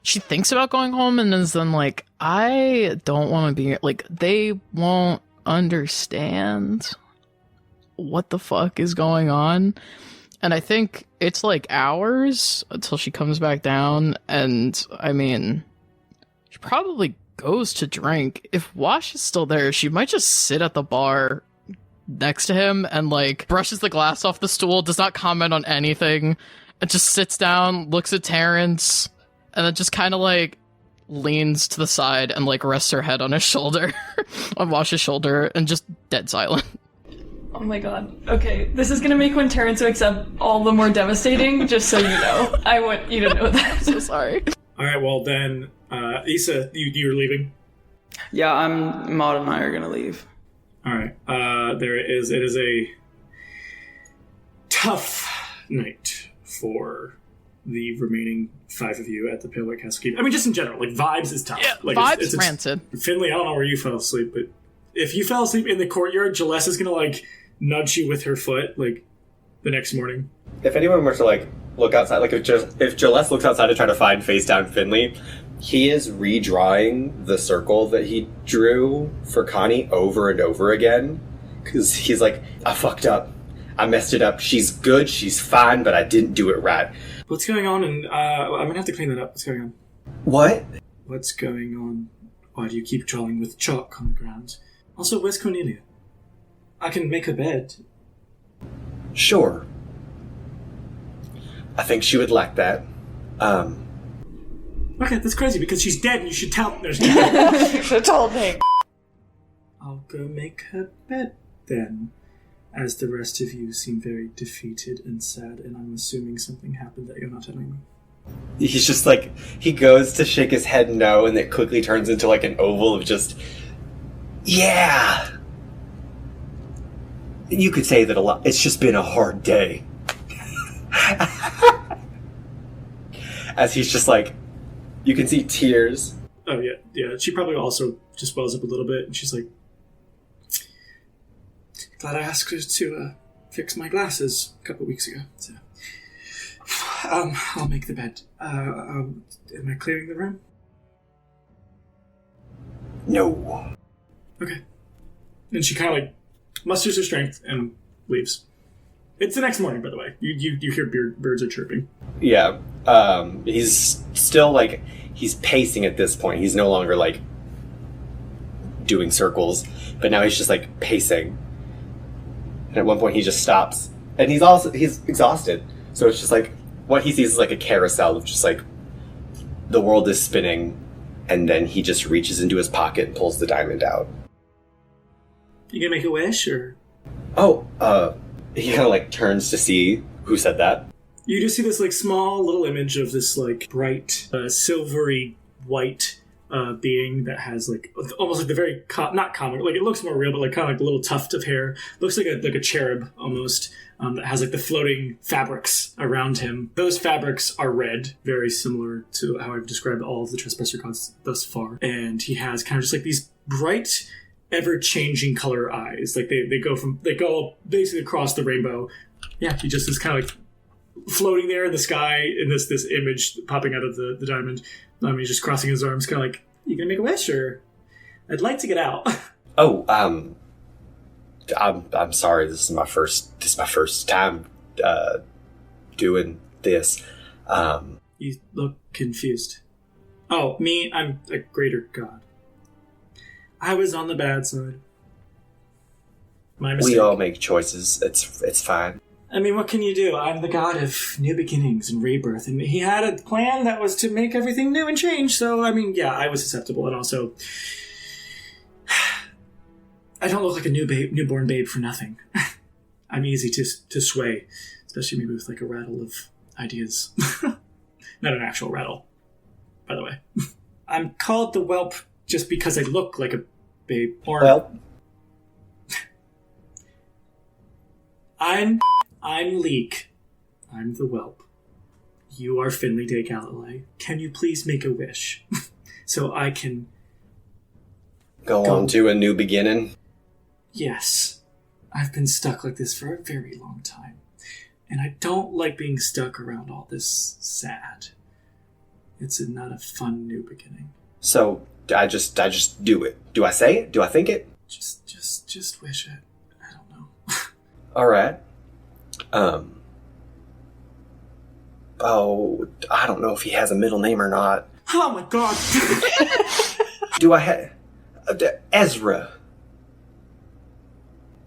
S1: she thinks about going home and is then like, I don't want to be here. Like, they won't understand what the fuck is going on. And I think it's like hours until she comes back down. And I mean, she probably goes to drink. If Wash is still there, she might just sit at the bar next to him and like brushes the glass off the stool, does not comment on anything, and just sits down, looks at Terrence, and then just kind of like leans to the side and like rests her head on his shoulder, on Wash's shoulder, and just dead silent.
S5: Oh my god. Okay, this is gonna make when Terrence wakes up all the more devastating, just so you know. I want you to know that.
S1: So sorry.
S3: Alright, well then, Issa, you're leaving?
S6: Yeah, Maud and I are gonna leave.
S3: Alright, it is a tough night for the remaining 5 of you at the Pale White Castle Keep. I mean, just in general, like, vibes is tough.
S1: Yeah,
S3: like,
S1: vibes rancid.
S3: Finley, I don't know where you fell asleep, but if you fell asleep in the courtyard, Jaless is gonna, like, nudge you with her foot, like, the next morning.
S7: If anyone were to, like, look outside, like, if Jaless looks outside to try to find face down Finley, he is redrawing the circle that he drew for Connie over and over again. Because he's like, I fucked up. I messed it up. She's good. She's fine, but I didn't do it right.
S3: What's going on? And I'm going to have to clean that up. What's going on?
S7: What?
S3: What's going on? Why do you keep drawing with chalk on the ground? Also, where's Cornelia? I can make her bed.
S7: Sure. I think she would like that.
S3: Okay, that's crazy because she's dead and you should tell...
S6: You should have told me.
S3: I'll go make her bed then. As the rest of you seem very defeated and sad, and I'm assuming something happened that you're not telling me.
S7: He's just like, he goes to shake his head no, and it quickly turns into like an oval of just, yeah. You could say that a lot. It's just been a hard day. As he's just like, you can see tears.
S3: Oh, yeah. She probably also just wells up a little bit, and she's like, glad I asked her to fix my glasses a couple weeks ago. So, I'll make the bed. Am I clearing the room?
S7: No.
S3: Okay. And she kind of like musters her strength and leaves. It's the next morning, by the way. You hear birds are chirping.
S7: Yeah. He's still like, he's pacing at this point. He's no longer like doing circles, but now he's just like pacing. And at one point he just stops. And he's exhausted. So it's just like, what he sees is like a carousel of just like, the world is spinning, and then he just reaches into his pocket and pulls the diamond out.
S3: You gonna make a wish, or?
S7: Oh, he kind of like turns to see who said that.
S3: You just see this like small little image of this like bright, silvery white being that has like almost like the very not comic, like it looks more real, but like kind of like a little tuft of hair. Looks like a cherub almost. That has like the floating fabrics around him. Those fabrics are red, very similar to how I've described all of the Trespasser gods thus far. And he has kind of just like these bright, ever-changing color eyes. Like they go basically across the rainbow. Yeah, he just is kind of like floating there in the sky in this image popping out of the diamond. He's just crossing his arms, kind of like, you gonna make a wish, or I'd like to get out.
S7: Oh, I'm sorry. This is my first time doing this.
S3: You look confused. Oh, me? I'm a greater god. I was on the bad side. My mistake.
S7: We all make choices. It's fine.
S3: I mean, what can you do? I'm the god of new beginnings and rebirth, and he had a plan that was to make everything new and change. So, I mean, yeah, I was susceptible, and also, I don't look like a newborn babe for nothing. I'm easy to sway, especially maybe with like a rattle of ideas. Not an actual rattle, by the way. I'm called the whelp just because I look like a babe. Or
S7: Well,
S3: I'm Leek. I'm the whelp. You are Finley de Galilei. Can you please make a wish so I can
S7: go on to a new beginning.
S3: Yes. I've been stuck like this for a very long time. And I don't like being stuck around all this sad. It's not a fun new beginning.
S7: So I just do it. Do I say it? Do I think it?
S3: Just wish it. I don't know.
S7: All right. Oh, I don't know if he has a middle name or not.
S3: Oh my god.
S7: Do I have Ezra?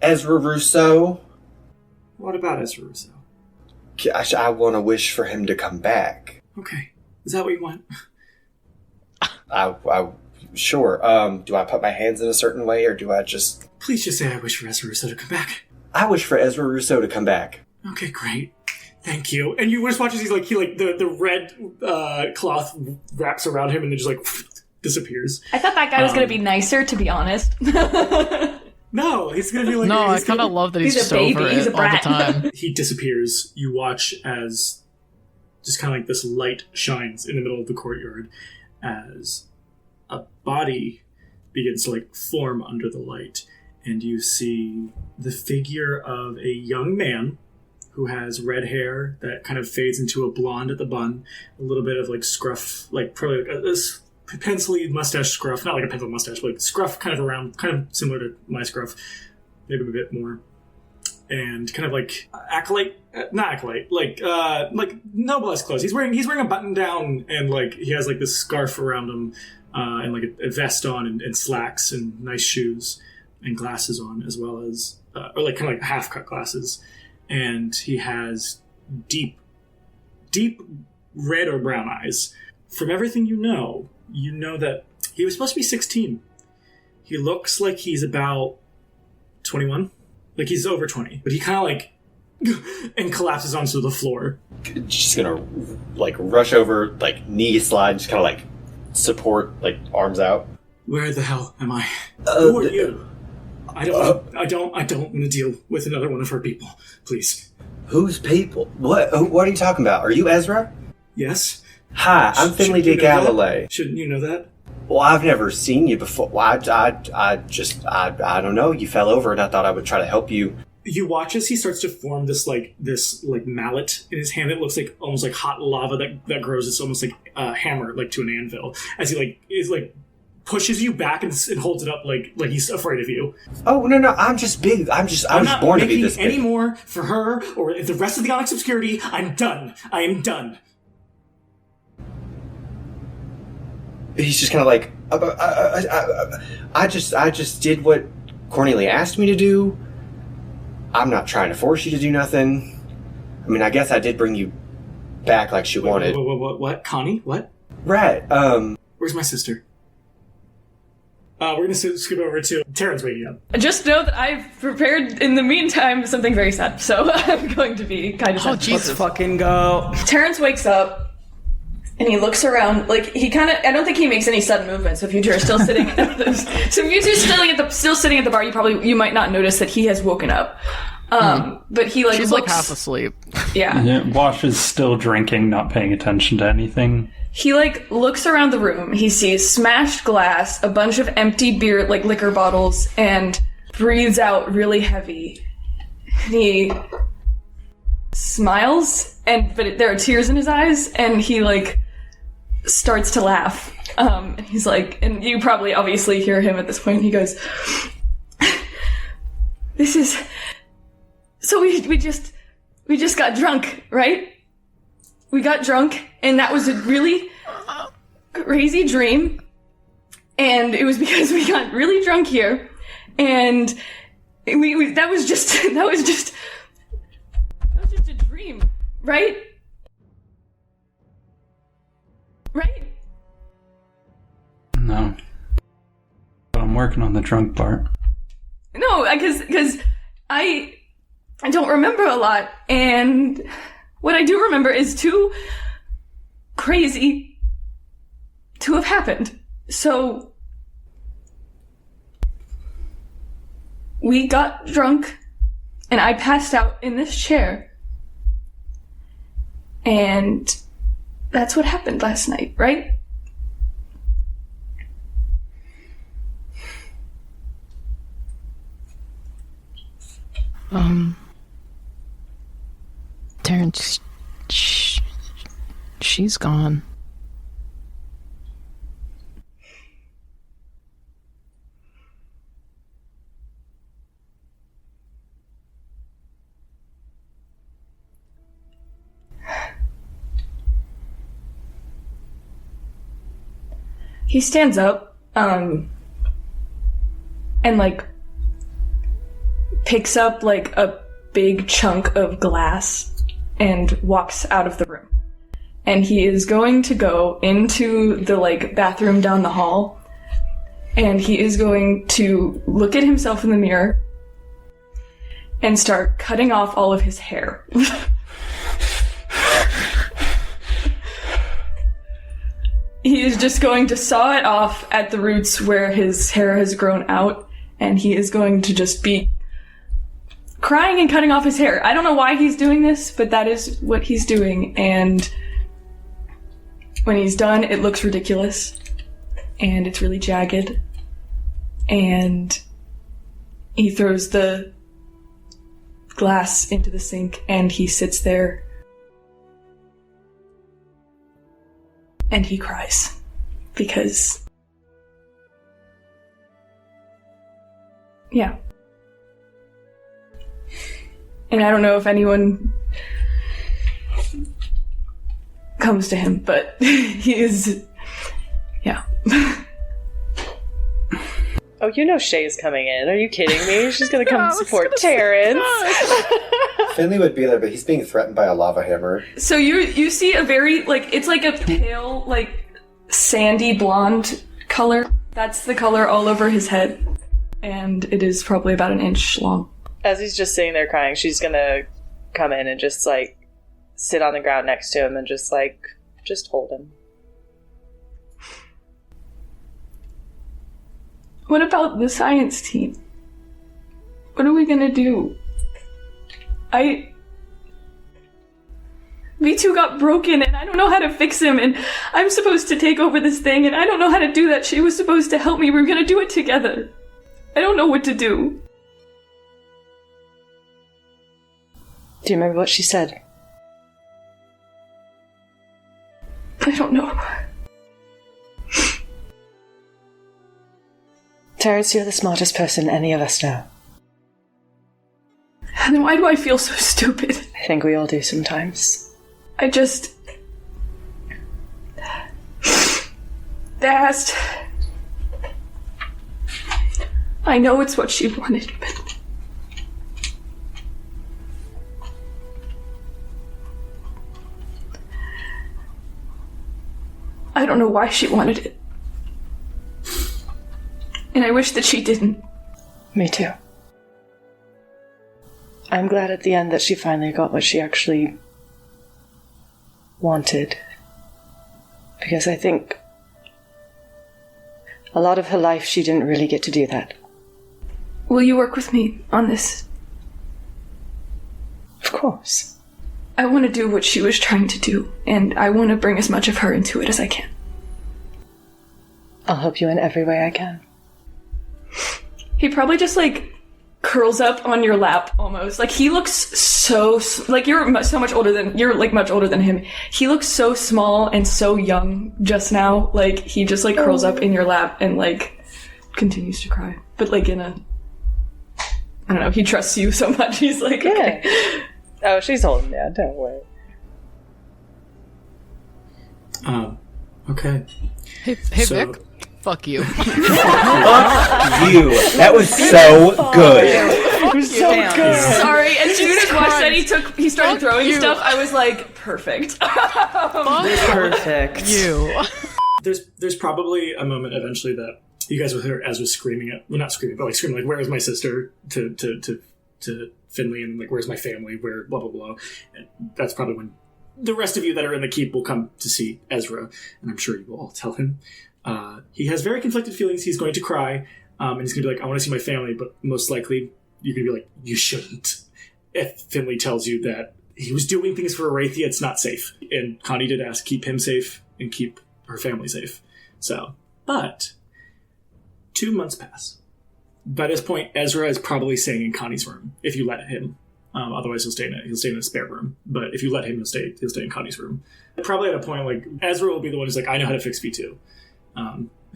S7: Ezra Rousseau?
S3: What about Ezra Rousseau?
S7: I want to wish for him to come back.
S3: Okay. Is that what you want?
S7: Sure. Do I put my hands in a certain way, or do I just...
S3: Please just say I wish for Ezra Rousseau to come back.
S7: I wish for Ezra Rousseau to come back.
S3: Okay, great. Thank you. And you just watch as the red cloth wraps around him and then just disappears.
S5: I thought that guy was going to be nicer, to be honest.
S3: No, he's going to be like...
S1: No, I kind of love that he's just
S5: a baby.
S1: over
S5: He's
S1: it
S5: a brat.
S1: all the time.
S3: He disappears. You watch as just kind of like this light shines in the middle of the courtyard as a body begins to form under the light. And you see the figure of a young man who has red hair that kind of fades into a blonde at the bun, a little bit of scruff, probably this pencil-y mustache scruff, not like a pencil mustache, but scruff kind of around, kind of similar to my scruff, maybe a bit more. And kind of noblesse clothes. He's wearing a button down and he has this scarf around him and a vest on and slacks and nice shoes and glasses on, as well as half cut glasses. And he has deep red or brown eyes. From everything you know that he was supposed to be 16. He looks like he's about 21. He's over 20. But he kind of and collapses onto the floor.
S7: Just gonna rush over, knee slide, just kind of support, arms out.
S3: Where the hell am I? Who are you? I don't want to deal with another one of her people. Please.
S7: Whose people? What are you talking about? Are you Ezra?
S3: Yes.
S7: Hi, I'm Finley de Galilei.
S3: Shouldn't you know that?
S7: Well, I've never seen you before. Well, I don't know. You fell over and I thought I would try to help you.
S3: You watch as he starts to form this mallet in his hand. It looks almost like hot lava that grows. It's almost like a hammer, to an anvil. As he pushes you back and holds it up like he's afraid of you.
S7: Oh, no, I'm just big. I was born to be this big.
S3: Any more for her or the rest of the Onyx Obscurity. I'm done. I am done.
S7: He's just kind of I just did what Cornelia asked me to do. I'm not trying to force you to do nothing. I mean, I guess I did bring you back like she wanted.
S3: What? Connie? What?
S7: Right,
S3: Where's my sister? We're going to scoot over to Terrence waking up.
S5: Just know that I've prepared, in the meantime, something very sad. So I'm going to be kind of sad.
S1: Oh, Jesus.
S6: Let's fucking go.
S5: Terrence wakes up, and he looks around, I don't think he makes any sudden movements. If you're still sitting at still sitting at the bar, you might not notice that he has woken up. But he
S1: She's
S5: looks
S1: half asleep.
S5: Yeah.
S4: Wash is still drinking, not paying attention to anything.
S5: He looks around the room. He sees smashed glass, a bunch of empty beer, liquor bottles, and breathes out really heavy. And he smiles, but there are tears in his eyes, and he starts to laugh. He's and you probably obviously hear him at this point. He goes, "This is so we just got drunk, right? We got drunk, and that was a really crazy dream. And it was because we got really drunk here, and that was just a dream, right? Right?"
S4: No. But I'm working on the drunk part.
S5: No, because I don't remember a lot, and what I do remember is too crazy to have happened. So we got drunk, and I passed out in this chair, and that's what happened last night, right?
S1: Terrence, she's gone.
S5: He stands up, and, like, picks up, like, a big chunk of glass and walks out of the room. And he is going to go into the, like, bathroom down the hall, and he is going to look at himself in the mirror and start cutting off all of his hair. He is just going to saw it off at the roots where his hair has grown out, and he is going to just be crying and cutting off his hair. I don't know why he's doing this, but that is what he's doing, and when he's done, it looks ridiculous, and it's really jagged, and he throws the glass into the sink, and he sits there, and he cries, because, yeah. And I don't know if anyone comes to him, but he is, yeah.
S2: Oh, you know Shay's coming in. Are you kidding me? She's gonna come support Terrence.
S7: Finley would be there, but he's being threatened by a lava hammer.
S5: So you see a very, like, it's like a pale, like, sandy blonde color. That's the color all over his head. And it is probably about an inch long.
S2: As he's just sitting there crying, she's gonna come in and just, like, sit on the ground next to him and just, like, just hold him.
S5: What about the science team? What are we gonna do? V2 got broken and I don't know how to fix him, and I'm supposed to take over this thing and I don't know how to do that. She was supposed to help me. We were gonna do it together. I don't know what to do.
S2: Do you remember what she said?
S5: I don't know.
S2: Terrence, you're the smartest person any of us know.
S5: Then why do I feel so stupid?
S2: I think we all do sometimes.
S5: I just... asked... I know it's what she wanted, but... I don't know why she wanted it. And I wish that she didn't.
S2: Me too. I'm glad at the end that she finally got what she actually wanted. Because I think a lot of her life she didn't really get to do that.
S5: Will you work with me on this?
S2: Of course.
S5: I want to do what she was trying to do, and I want to bring as much of her into it as I can.
S2: I'll help you in every way I can.
S5: He probably just, like, curls up on your lap, almost. Like, he looks so... Like, you're so much older than... You're, like, much older than him. He looks so small and so young just now. Like, he just, like, curls up in your lap and, like, continues to cry. But, like, in a... I don't know, he trusts you so much. He's like, okay.
S2: Yeah. Oh, she's holding down. Don't worry.
S3: Okay.
S1: Hey
S3: So-
S1: Vic. Fuck you.
S7: Fuck you. That was so good.
S2: It was so good.
S5: Sorry, as soon as Wash said he started throwing
S1: you.
S5: stuff, I was like, perfect.
S6: Perfect.
S1: You.
S3: There's probably a moment eventually that you guys will hear as was screaming at, well, not screaming, but like screaming, like, where is my sister to Finley, and like, where's my family, where blah blah blah. And that's probably when the rest of you that are in the keep will come to see Ezra, and I'm sure you will all tell him. He has very conflicted feelings. He's going to cry, and he's going to be like, I want to see my family, but most likely you're going to be like, you shouldn't. If Finley tells you that he was doing things for Arathia, it's not safe. And Connie did ask, keep him safe and keep her family safe. So, but 2 months pass. By this point, Ezra is probably staying in Connie's room, if you let him. Otherwise, he'll stay in a spare room. But if you let him, he'll stay in Connie's room. Probably at a point, like, Ezra will be the one who's like, I know how to fix V2.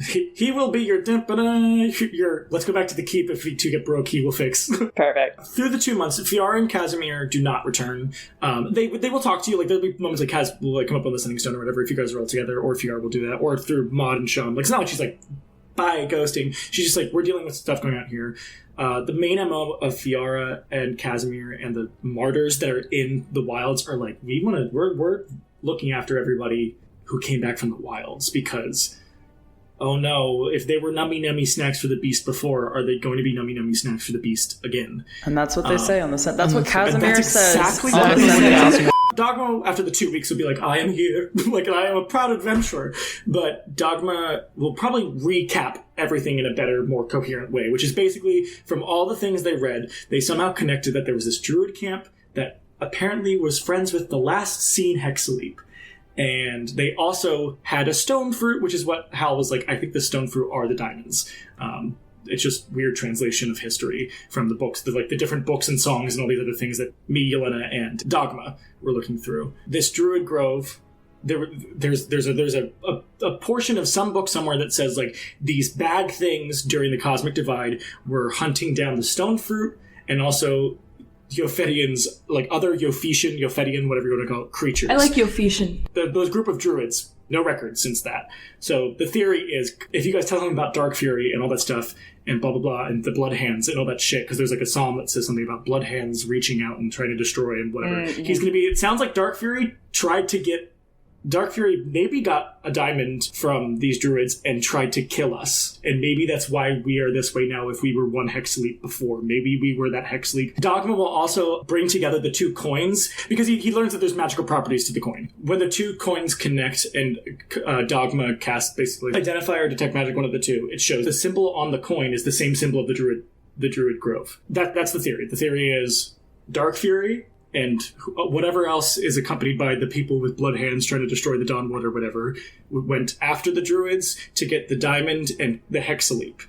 S3: He will be your let's go back to the keep. If you two get broke, he will fix.
S6: Perfect.
S3: Through the 2 months, Fiara and Casimir do not return. They will talk to you. Like, there'll be moments like Kaz will like come up on the Listening Stone or whatever if you guys are all together, or Fiara will do that, or through Maud and Sean. Like, it's not like she's like, bye, ghosting. She's just like, we're dealing with stuff going on here. The main MO of Fiara and Casimir and the martyrs that are in the wilds are like, we're looking after everybody who came back from the wilds, because oh no, if they were nummy snacks for the beast before, are they going to be nummy snacks for the beast again?
S6: And that's what they say on the set. That's what Casimir says.
S3: Exactly what they say. Dogma, after the 2 weeks, will be like, I am here. Like, I am a proud adventurer. But Dogma will probably recap everything in a better, more coherent way, which is basically, from all the things they read, they somehow connected that there was this druid camp that apparently was friends with the last seen Hexaleap. And they also had a stone fruit, which is what Hal was like, I think the stone fruit are the diamonds. It's just weird translation of history from the books, the different books and songs and all these other things that me, Yelena, and Dogma were looking through. This druid grove, there's a portion of some book somewhere that says like these bad things during the Cosmic Divide were hunting down the stone fruit, and also Yophetians, like other Yophetian, whatever you want to call it, creatures.
S5: I like Yophetian.
S3: Those group of druids. No record since that. So the theory is, if you guys tell him about Dark Fury and all that stuff, and blah, blah, blah, and the Blood Hands and all that shit, because there's like a psalm that says something about Blood Hands reaching out and trying to destroy and whatever. He's going to be, it sounds like Dark Fury maybe got a diamond from these druids and tried to kill us. And maybe that's why we are this way now. If we were one Hexaleap before, maybe we were that Hexaleap. Dogma will also bring together the 2 coins, because he learns that there's magical properties to the coin. When the 2 coins connect and Dogma casts basically identify or detect magic, one of the 2, it shows the symbol on the coin is the same symbol of the druid grove. That's the theory. The theory is Dark Fury and whatever else is accompanied by the people with blood hands trying to destroy the Dawnwood or whatever, went after the druids to get the diamond and the Hexaleap,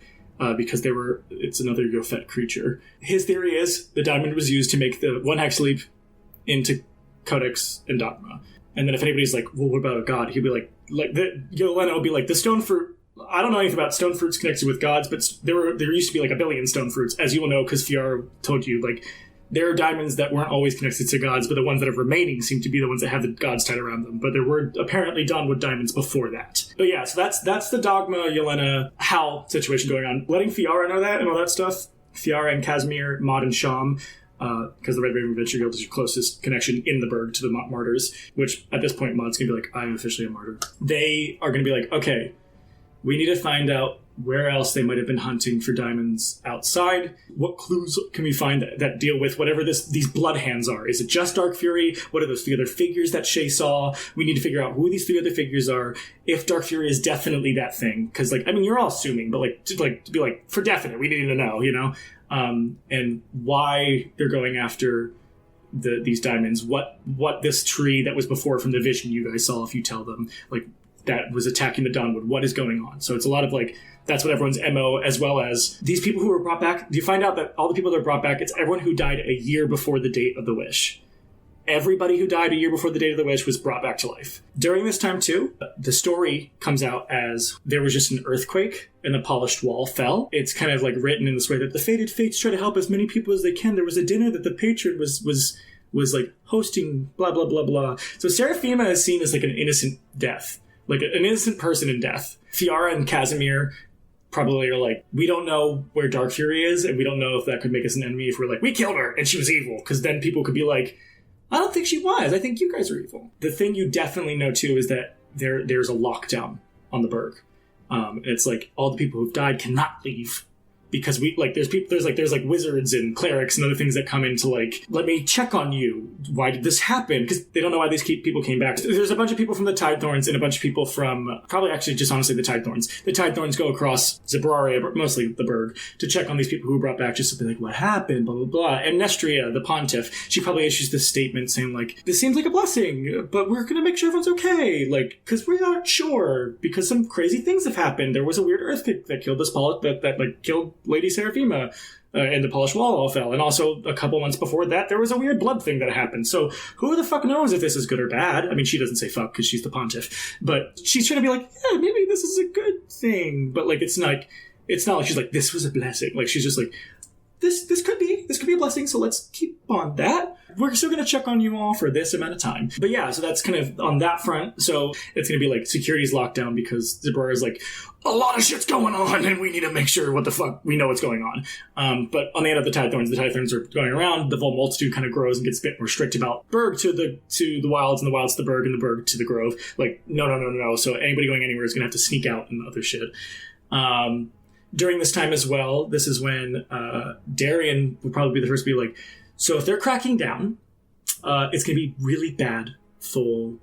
S3: because it's another Yophet creature. His theory is the diamond was used to make the one Hexaleap into Codex and Dogma. And then if anybody's like, well, what about a god? He'd be like Yelena will be like, the stone fruit, I don't know anything about stone fruits connected with gods, but there used to be like a billion stone fruits, as you will know, because Fiara told you, like, there are diamonds that weren't always connected to gods, but the ones that are remaining seem to be the ones that have the gods tied around them. But there were apparently Dawnwood diamonds before that. But yeah, so that's the Dogma, Yelena, Hal situation going on. Letting Fiara know that and all that stuff. Fiara and Casimir, Maud and Sham, because the Red Raven Adventure Guild is your closest connection in the Burg to the martyrs, which at this point Maud's going to be like, I'm officially a martyr. They are going to be like, okay, we need to find out where else they might have been hunting for diamonds outside. What clues can we find that deal with whatever these blood hands are? Is it just Dark Fury? What are those 3 other figures that Shay saw? We need to figure out who these 3 other figures are. If Dark Fury is definitely that thing, because you're all assuming, but to be like for definite, we need to know, and why they're going after these diamonds. What this tree that was before from the vision you guys saw, if you tell them, like, that was attacking the Dawnwood. What is going on? So it's a lot of like, that's what everyone's MO, as well as these people who were brought back. Do you find out that all the people that are brought back, it's everyone who died a year before the date of the wish. Everybody who died a year before the date of the wish was brought back to life. During this time too, the story comes out as there was just an earthquake and the polished wall fell. It's kind of like written in this way that the fated fates try to help as many people as they can. There was a dinner that the patron was like hosting, blah, blah, blah, blah. So Serafima is seen as like an innocent death. Like an innocent person in death. Fiara and Casimir probably are like, we don't know where Dark Fury is, and we don't know if that could make us an enemy if we're like, we killed her and she was evil. Because then people could be like, I don't think she was. I think you guys are evil. The thing you definitely know too is that there's a lockdown on the Burg. And it's like all the people who've died cannot leave. Because there's wizards and clerics and other things that come in to like, let me check on you. Why did this happen? Because they don't know why these people came back. There's a bunch of people from the Tidethorns and a bunch of people from probably actually just honestly the Tidethorns. The Tidethorns go across Zibraria, but mostly the Burg, to check on these people who were brought back, just to be like, what happened? Blah, blah, blah. And Nestria, the Pontiff, she probably issues this statement saying like, this seems like a blessing, but we're going to make sure everyone's okay. Like, because we aren't sure, because some crazy things have happened. There was a weird earthquake that killed this that killed Lady Serafima and the polished wall all fell. And also, a couple months before that, there was a weird blood thing that happened. So who the fuck knows if this is good or bad? I mean, she doesn't say fuck because she's the pontiff. But she's trying to be like, yeah, maybe this is a good thing. But, like, it's not like she's like, this was a blessing. Like, she's just like, this could be a blessing, so let's keep on that. We're still going to check on you all for this amount of time. But yeah, so that's kind of on that front. So it's going to be like security's locked down because Zabrara's like, a lot of shit's going on and we need to make sure what the fuck we know what's going on. But on the end of the Tithe-Thorns are going around. The Vol Multitude kind of grows and gets a bit more strict about Berg to the Wilds and the Wilds to the Berg and the Berg to the Grove. Like, no. So anybody going anywhere is going to have to sneak out and other shit. During this time as well, this is when Darian would probably be the first to be like, so if they're cracking down, it's going to be really bad for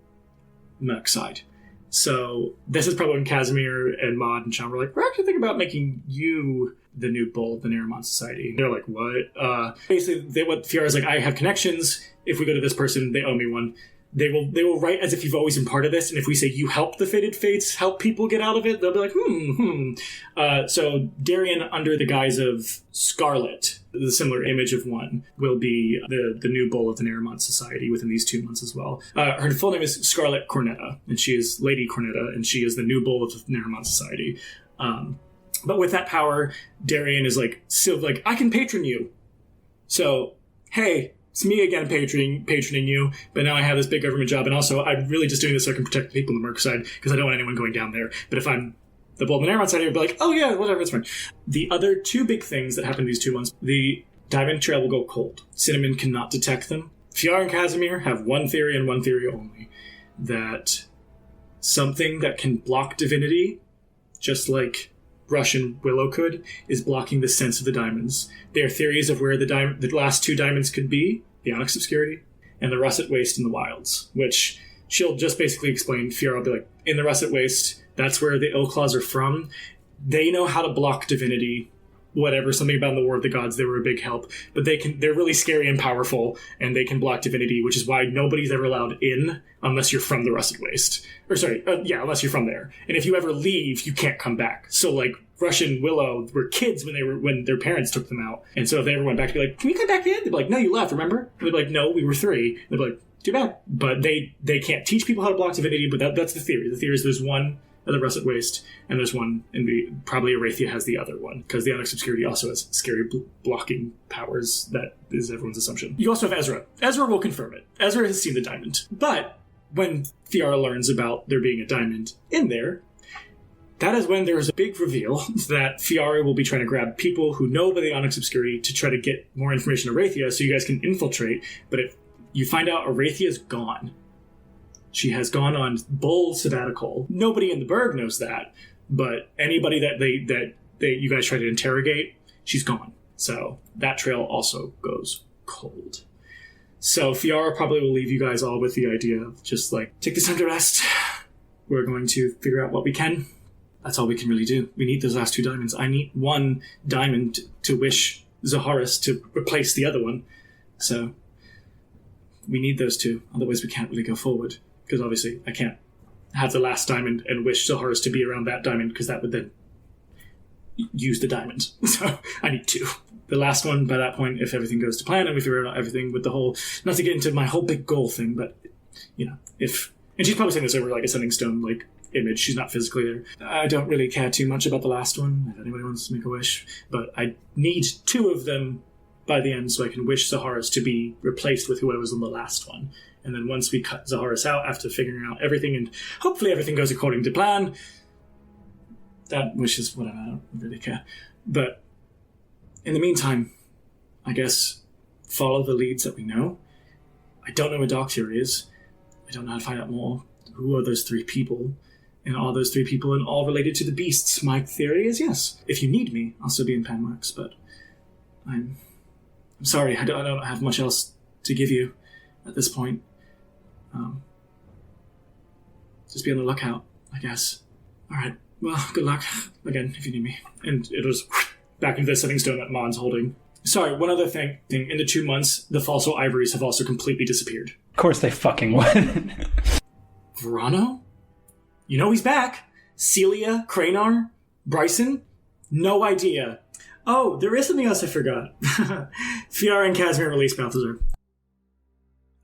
S3: Merkside. So this is probably when Casimir and Maud and Sean were like, we're actually thinking about making you the new bull of the Naramon Society. They're like, what? Basically, what Fiara's like, I have connections. If we go to this person, they owe me one. They will write as if you've always been part of this, and if we say you help the Fated Fates help people get out of it, they'll be like, So Darian, under the guise of Scarlet, the similar image of one, will be the new bull of the Naramon Society within these 2 months as well. Her full name is Scarlet Cornetta, and she is Lady Cornetta, and she is the new bull of the Naramon Society. But with that power, Darian is like, I can patron you. So, hey, it's me again patroning you, but now I have this big government job, and also I'm really just doing this so I can protect the people in the Merc side, because I don't want anyone going down there. But if I'm the Bold Naramon side, I'd be like, oh yeah, whatever, it's fine. The other two big things that happen these 2 months, the Diamond Trail will go cold. Cinnamon cannot detect them. Fiar and Casimir have one theory and one theory only, that something that can block divinity, just like Russian Willow could, is blocking the sense of the diamonds. Their theories of where the last 2 diamonds could be, the Onyx Obscurity and the Russet Waste in the Wilds, which she'll just basically explain. Fiora will be like, in the Russet Waste, that's where the Illclaws are from. They know how to block divinity, whatever, something about the War of the Gods, they were a big help, but they're really scary and powerful, and they can block divinity, which is why nobody's ever allowed in unless you're from the Russet Waste. Unless you're from there. And if you ever leave, you can't come back. So, like, Russian Willow were kids when their parents took them out. And so if they ever went back to be like, can we come back in? They'd be like, no, you left, remember? And they'd be like, no, we were 3. They'd be like, too bad. But they can't teach people how to block divinity, but that's the theory. The theory is there's one at the Russet Waste, and there's one, and probably Arathia has the other one, because the Onyx Obscurity also has scary blocking powers. That is everyone's assumption. You also have Ezra. Ezra will confirm it. Ezra has seen the diamond. But when Fiara learns about there being a diamond in there, that is when there's a big reveal that Fiara will be trying to grab people who know about the Onyx Obscurity to try to get more information on Arathia so you guys can infiltrate. But if you find out Arathia is gone, she has gone on bull sabbatical. Nobody in the Berg knows that, but anybody that you guys try to interrogate, she's gone. So that trail also goes cold. So Fiara probably will leave you guys all with the idea of just like, take this time to rest. We're going to figure out what we can. That's all we can really do. We need those last 2 diamonds. I need 1 diamond to wish Zaharis to replace the other one. So we need those 2. Otherwise we can't really go forward. Because obviously I can't have the last diamond and wish Zaharis to be around that diamond, because that would then use the diamond. So I need 2. The last one, by that point, if everything goes to plan and we figure out everything with the whole, not to get into my whole big goal thing, but, you know, and she's probably saying this over like a Sending Stone, like, image. She's not physically there. I don't really care too much about the last one, if anybody wants to make a wish, but I need 2 of them by the end so I can wish Zaharis to be replaced with whoever was in the last one. And then once we cut Zaharis out after figuring out everything, and hopefully everything goes according to plan, that wish is whatever, I don't really care. But in the meantime, I guess follow the leads that we know. I don't know where Dark Fury is. I don't know how to find out more. Who are those 3 people? And are those 3 people and all related to the beasts? My theory is yes. If you need me, I'll still be in Panworks, but I'm sorry, I don't have much else to give you at this point. Just be on the lookout, I guess. Alright, well, good luck again if you need me. And it was back into the Sending Stone that Mon's holding. Sorry, one other thing. In the 2 months, the Falso Ivories have also completely disappeared.
S4: Of course they fucking would.
S3: Verano? You know he's back. Celia, Cranar, Bryson? No idea. Oh, there is something else I forgot. Fiara and Casimir released Balthazar.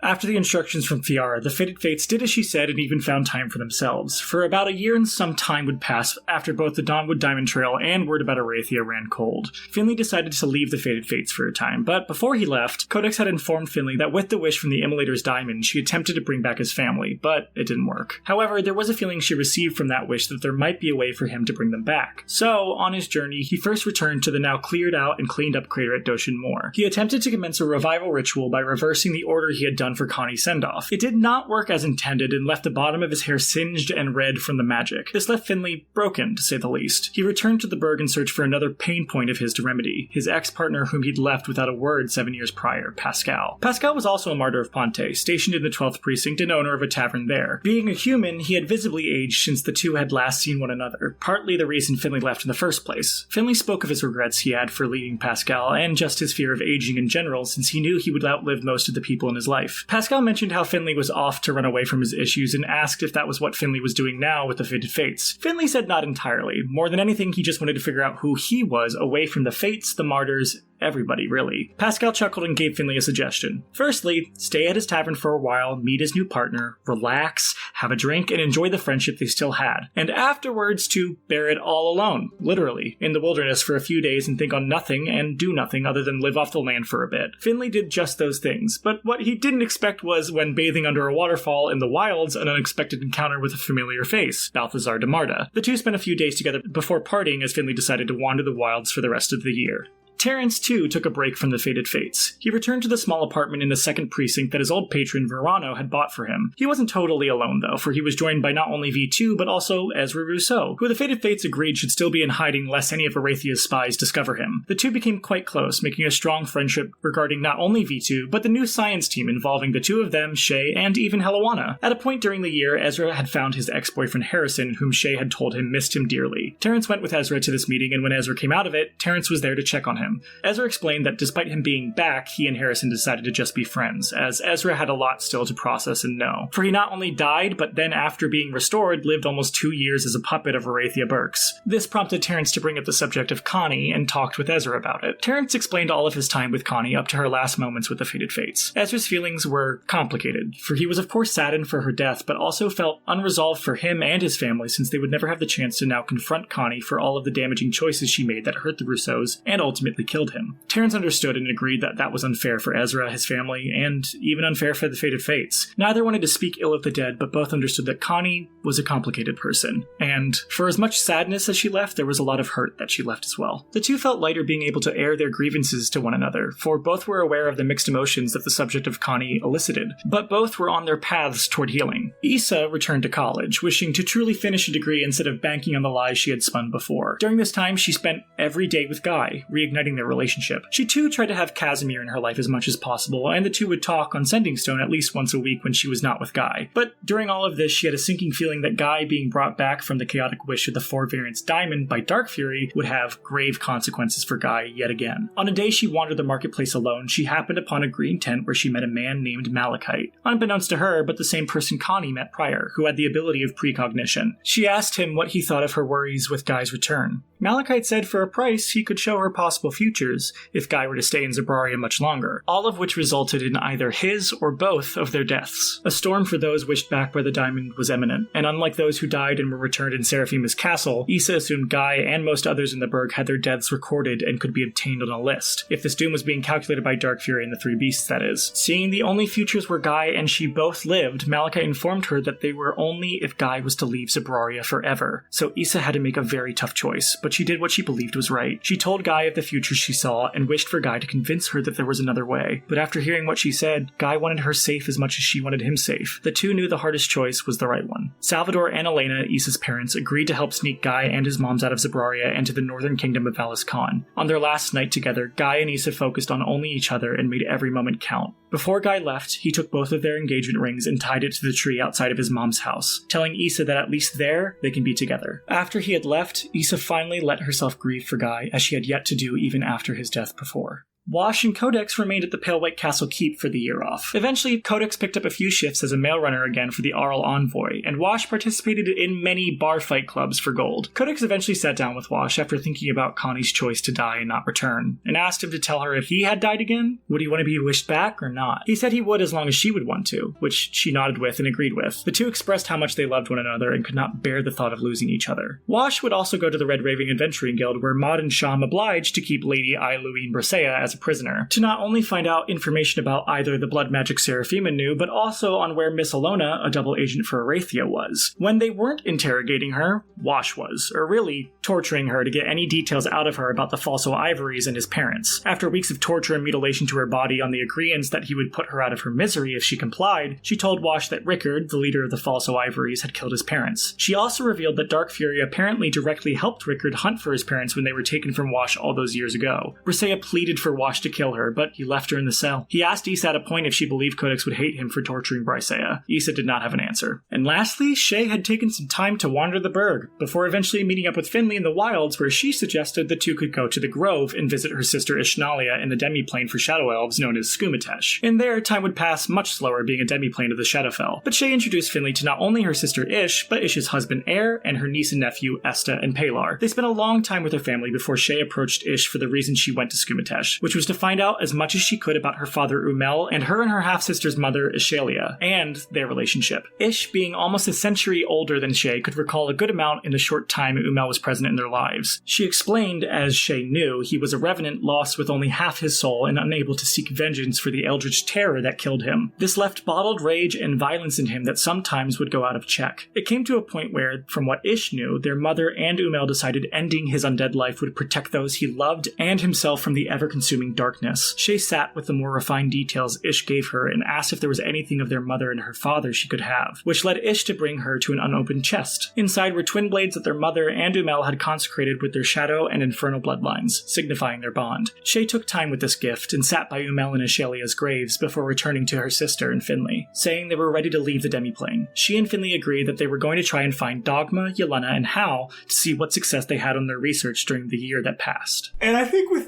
S3: After the instructions from Fiara, the Fated Fates did as she said and even found time for themselves. For about a year and some time would pass after both the Dawnwood Diamond Trail and word about Arathia ran cold. Finley decided to leave the Fated Fates for a time, but before he left, Codex had informed Finley that with the wish from the Immolator's diamond, she attempted to bring back his family, but it didn't work. However, there was a feeling she received from that wish that there might be a way for him to bring them back. So, on his journey, he first returned to the now cleared out and cleaned up crater at Doshin Moor. He attempted to commence a revival ritual by reversing the order he had done for Connie's send-off. It did not work as intended and left the bottom of his hair singed and red from the magic. This left Finley broken, to say the least. He returned to the Burg in search for another pain point of his to remedy, his ex-partner whom he'd left without a word 7 years prior, Pascal. Pascal was also a martyr of Ponte, stationed in the 12th Precinct and owner of a tavern there. Being a human, he had visibly aged since the two had last seen one another, partly the reason Finley left in the first place. Finley spoke of his regrets he had for leaving Pascal, and just his fear of aging in general, since he knew he would outlive most of the people in his life. Pascal mentioned how Finley was off to run away from his issues and asked if that was what Finley was doing now with the Fated Fates. Finley said not entirely. More than anything, he just wanted to figure out who he was away from the Fates, the Martyrs, everybody, really. Pascal chuckled and gave Finley a suggestion. Firstly, stay at his tavern for a while, meet his new partner, relax, have a drink, and enjoy the friendship they still had. And afterwards to bear it all alone, literally, in the wilderness for a few days and think on nothing and do nothing other than live off the land for a bit. Finley did just those things, but what he didn't expect was, when bathing under a waterfall in the wilds, an unexpected encounter with a familiar face, Balthazar de Marda. The two spent a few days together before parting as Finley decided to wander the wilds for the rest of the year. Terrence, too, took a break from the Fated Fates. He returned to the small apartment in the 2nd Precinct that his old patron Verano had bought for him. He wasn't totally alone, though, for he was joined by not only V2, but also Ezra Rousseau, who the Fated Fates agreed should still be in hiding lest any of Arathia's spies discover him. The two became quite close, making a strong friendship regarding not only V2, but the new science team involving the two of them, Shay, and even Hellowana. At a point during the year, Ezra had found his ex-boyfriend Harrison, whom Shay had told him missed him dearly. Terrence went with Ezra to this meeting, and when Ezra came out of it, Terrence was there to check on him. Ezra explained that despite him being back, he and Harrison decided to just be friends, as Ezra had a lot still to process and know. For he not only died, but then after being restored, lived almost 2 years as a puppet of Arathia Burks. This prompted Terrence to bring up the subject of Connie and talked with Ezra about it. Terrence explained all of his time with Connie up to her last moments with the Fated Fates. Ezra's feelings were complicated, for he was of course saddened for her death, but also felt unresolved for him and his family since they would never have the chance to now confront Connie for all of the damaging choices she made that hurt the Rousseaus and ultimately killed him. Terrence understood and agreed that that was unfair for Ezra, his family, and even unfair for the Fated Fates. Neither wanted to speak ill of the dead, but both understood that Connie was a complicated person, and for as much sadness as she left, there was a lot of hurt that she left as well. The two felt lighter being able to air their grievances to one another, for both were aware of the mixed emotions that the subject of Connie elicited, but both were on their paths toward healing. Issa returned to college, wishing to truly finish a degree instead of banking on the lies she had spun before. During this time, she spent every day with Guy, reigniting their relationship. She too tried to have Casimir in her life as much as possible, and the two would talk on Sending Stone at least once a week when she was not with Guy. But during all of this, she had a sinking feeling that Guy being brought back from the chaotic wish of the 4 Variants Diamond by Dark Fury would have grave consequences for Guy yet again. On a day she wandered the marketplace alone, she happened upon a green tent where she met a man named Malachite. Unbeknownst to her, but the same person Connie met prior, who had the ability of precognition. She asked him what he thought of her worries with Guy's return. Malachite said for a price he could show her possible futures if Guy were to stay in Zabraria much longer, all of which resulted in either his or both of their deaths. A storm for those wished back by the diamond was imminent, and unlike those who died and were returned in Serafima's castle, Issa assumed Guy and most others in the Burg had their deaths recorded and could be obtained on a list, if this doom was being calculated by Dark Fury and the 3 beasts, that is. Seeing the only futures were Guy and she both lived, Malachite informed her that they were only if Guy was to leave Zabraria forever, so Issa had to make a very tough choice, but she did what she believed was right. She told Guy of the futures she saw and wished for Guy to convince her that there was another way, but after hearing what she said, Guy wanted her safe as much as she wanted him safe. The two knew the hardest choice was the right one. Salvador and Elena, Issa's parents, agreed to help sneak Guy and his moms out of Zabraria and to the northern kingdom of Valis Khan. On their last night together, Guy and Issa focused on only each other and made every moment count. Before Guy left, he took both of their engagement rings and tied it to the tree outside of his mom's house, telling Issa that at least there, they can be together. After he had left, Issa finally let herself grieve for Guy, as she had yet to do even after his death before. Wash and Codex remained at the Pale White Castle Keep for the year off. Eventually, Codex picked up a few shifts as a mail runner again for the Arl Envoy, and Wash participated in many bar fight clubs for gold. Codex eventually sat down with Wash after thinking about Connie's choice to die and not return, and asked him to tell her if he had died again, would he want to be wished back or not? He said he would as long as she would want to, which she nodded with and agreed with. The two expressed how much they loved one another and could not bear the thought of losing each other. Wash would also go to the Red Raving Adventuring Guild, where Maud and Sham obliged to keep Lady Eiluine Brisea as a prisoner, to not only find out information about either the blood magic Serafima knew, but also on where Miss Alona, a double agent for Arathia, was. When they weren't interrogating her, Wash was, or really torturing her to get any details out of her about the Falso Ivories and his parents. After weeks of torture and mutilation to her body on the agreeance that he would put her out of her misery if she complied, she told Wash that Rickard, the leader of the Falso Ivories, had killed his parents. She also revealed that Dark Fury apparently directly helped Rickard hunt for his parents when they were taken from Wash all those years ago. Brisea pleaded for Wash to kill her, but he left her in the cell. He asked Issa at a point if she believed Codex would hate him for torturing Brisea. Issa did not have an answer. And lastly, Shay had taken some time to wander the burg, before eventually meeting up with Finley in the wilds, where she suggested the two could go to the Grove and visit her sister Ishnalia in the demiplane for Shadow Elves known as Skumatesh. In there, time would pass much slower, being a demiplane of the Shadowfell. But Shay introduced Finley to not only her sister Ish, but Ish's husband Air, and her niece and nephew Esta and Palar. They spent a long time with her family before Shay approached Ish for the reason she went to Skumatesh, which was to find out as much as she could about her father Umel and her half-sister's mother Ishalia, and their relationship. Ish, being almost a century older than Shay, could recall a good amount in the short time Umel was present in their lives. She explained, as Shay knew, he was a revenant lost with only half his soul and unable to seek vengeance for the eldritch terror that killed him. This left bottled rage and violence in him that sometimes would go out of check. It came to a point where, from what Ish knew, their mother and Umel decided ending his undead life would protect those he loved and himself from the ever-consuming darkness. Shay sat with the more refined details Ish gave her and asked if there was anything of their mother and her father she could have, which led Ish to bring her to an unopened chest. Inside were twin blades that their mother and Umel had consecrated with their shadow and infernal bloodlines, signifying their bond. Shay took time with this gift and sat by Umel and Ishalia's graves before returning to her sister and Finley, saying they were ready to leave the demiplane. She and Finley agreed that they were going to try and find Dogma, Yelena, and Hal to see what success they had on their research during the year that passed. And I think with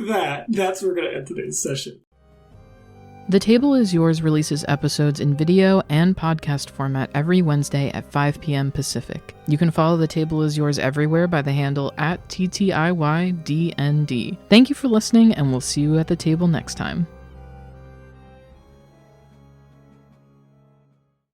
S3: that's where we're going to end today's session.
S1: The Table is Yours releases episodes in video and podcast format every Wednesday at 5 p.m. Pacific. You can follow The Table is Yours everywhere by the handle @TTIYDND. Thank you for listening, and we'll see you at the table next time.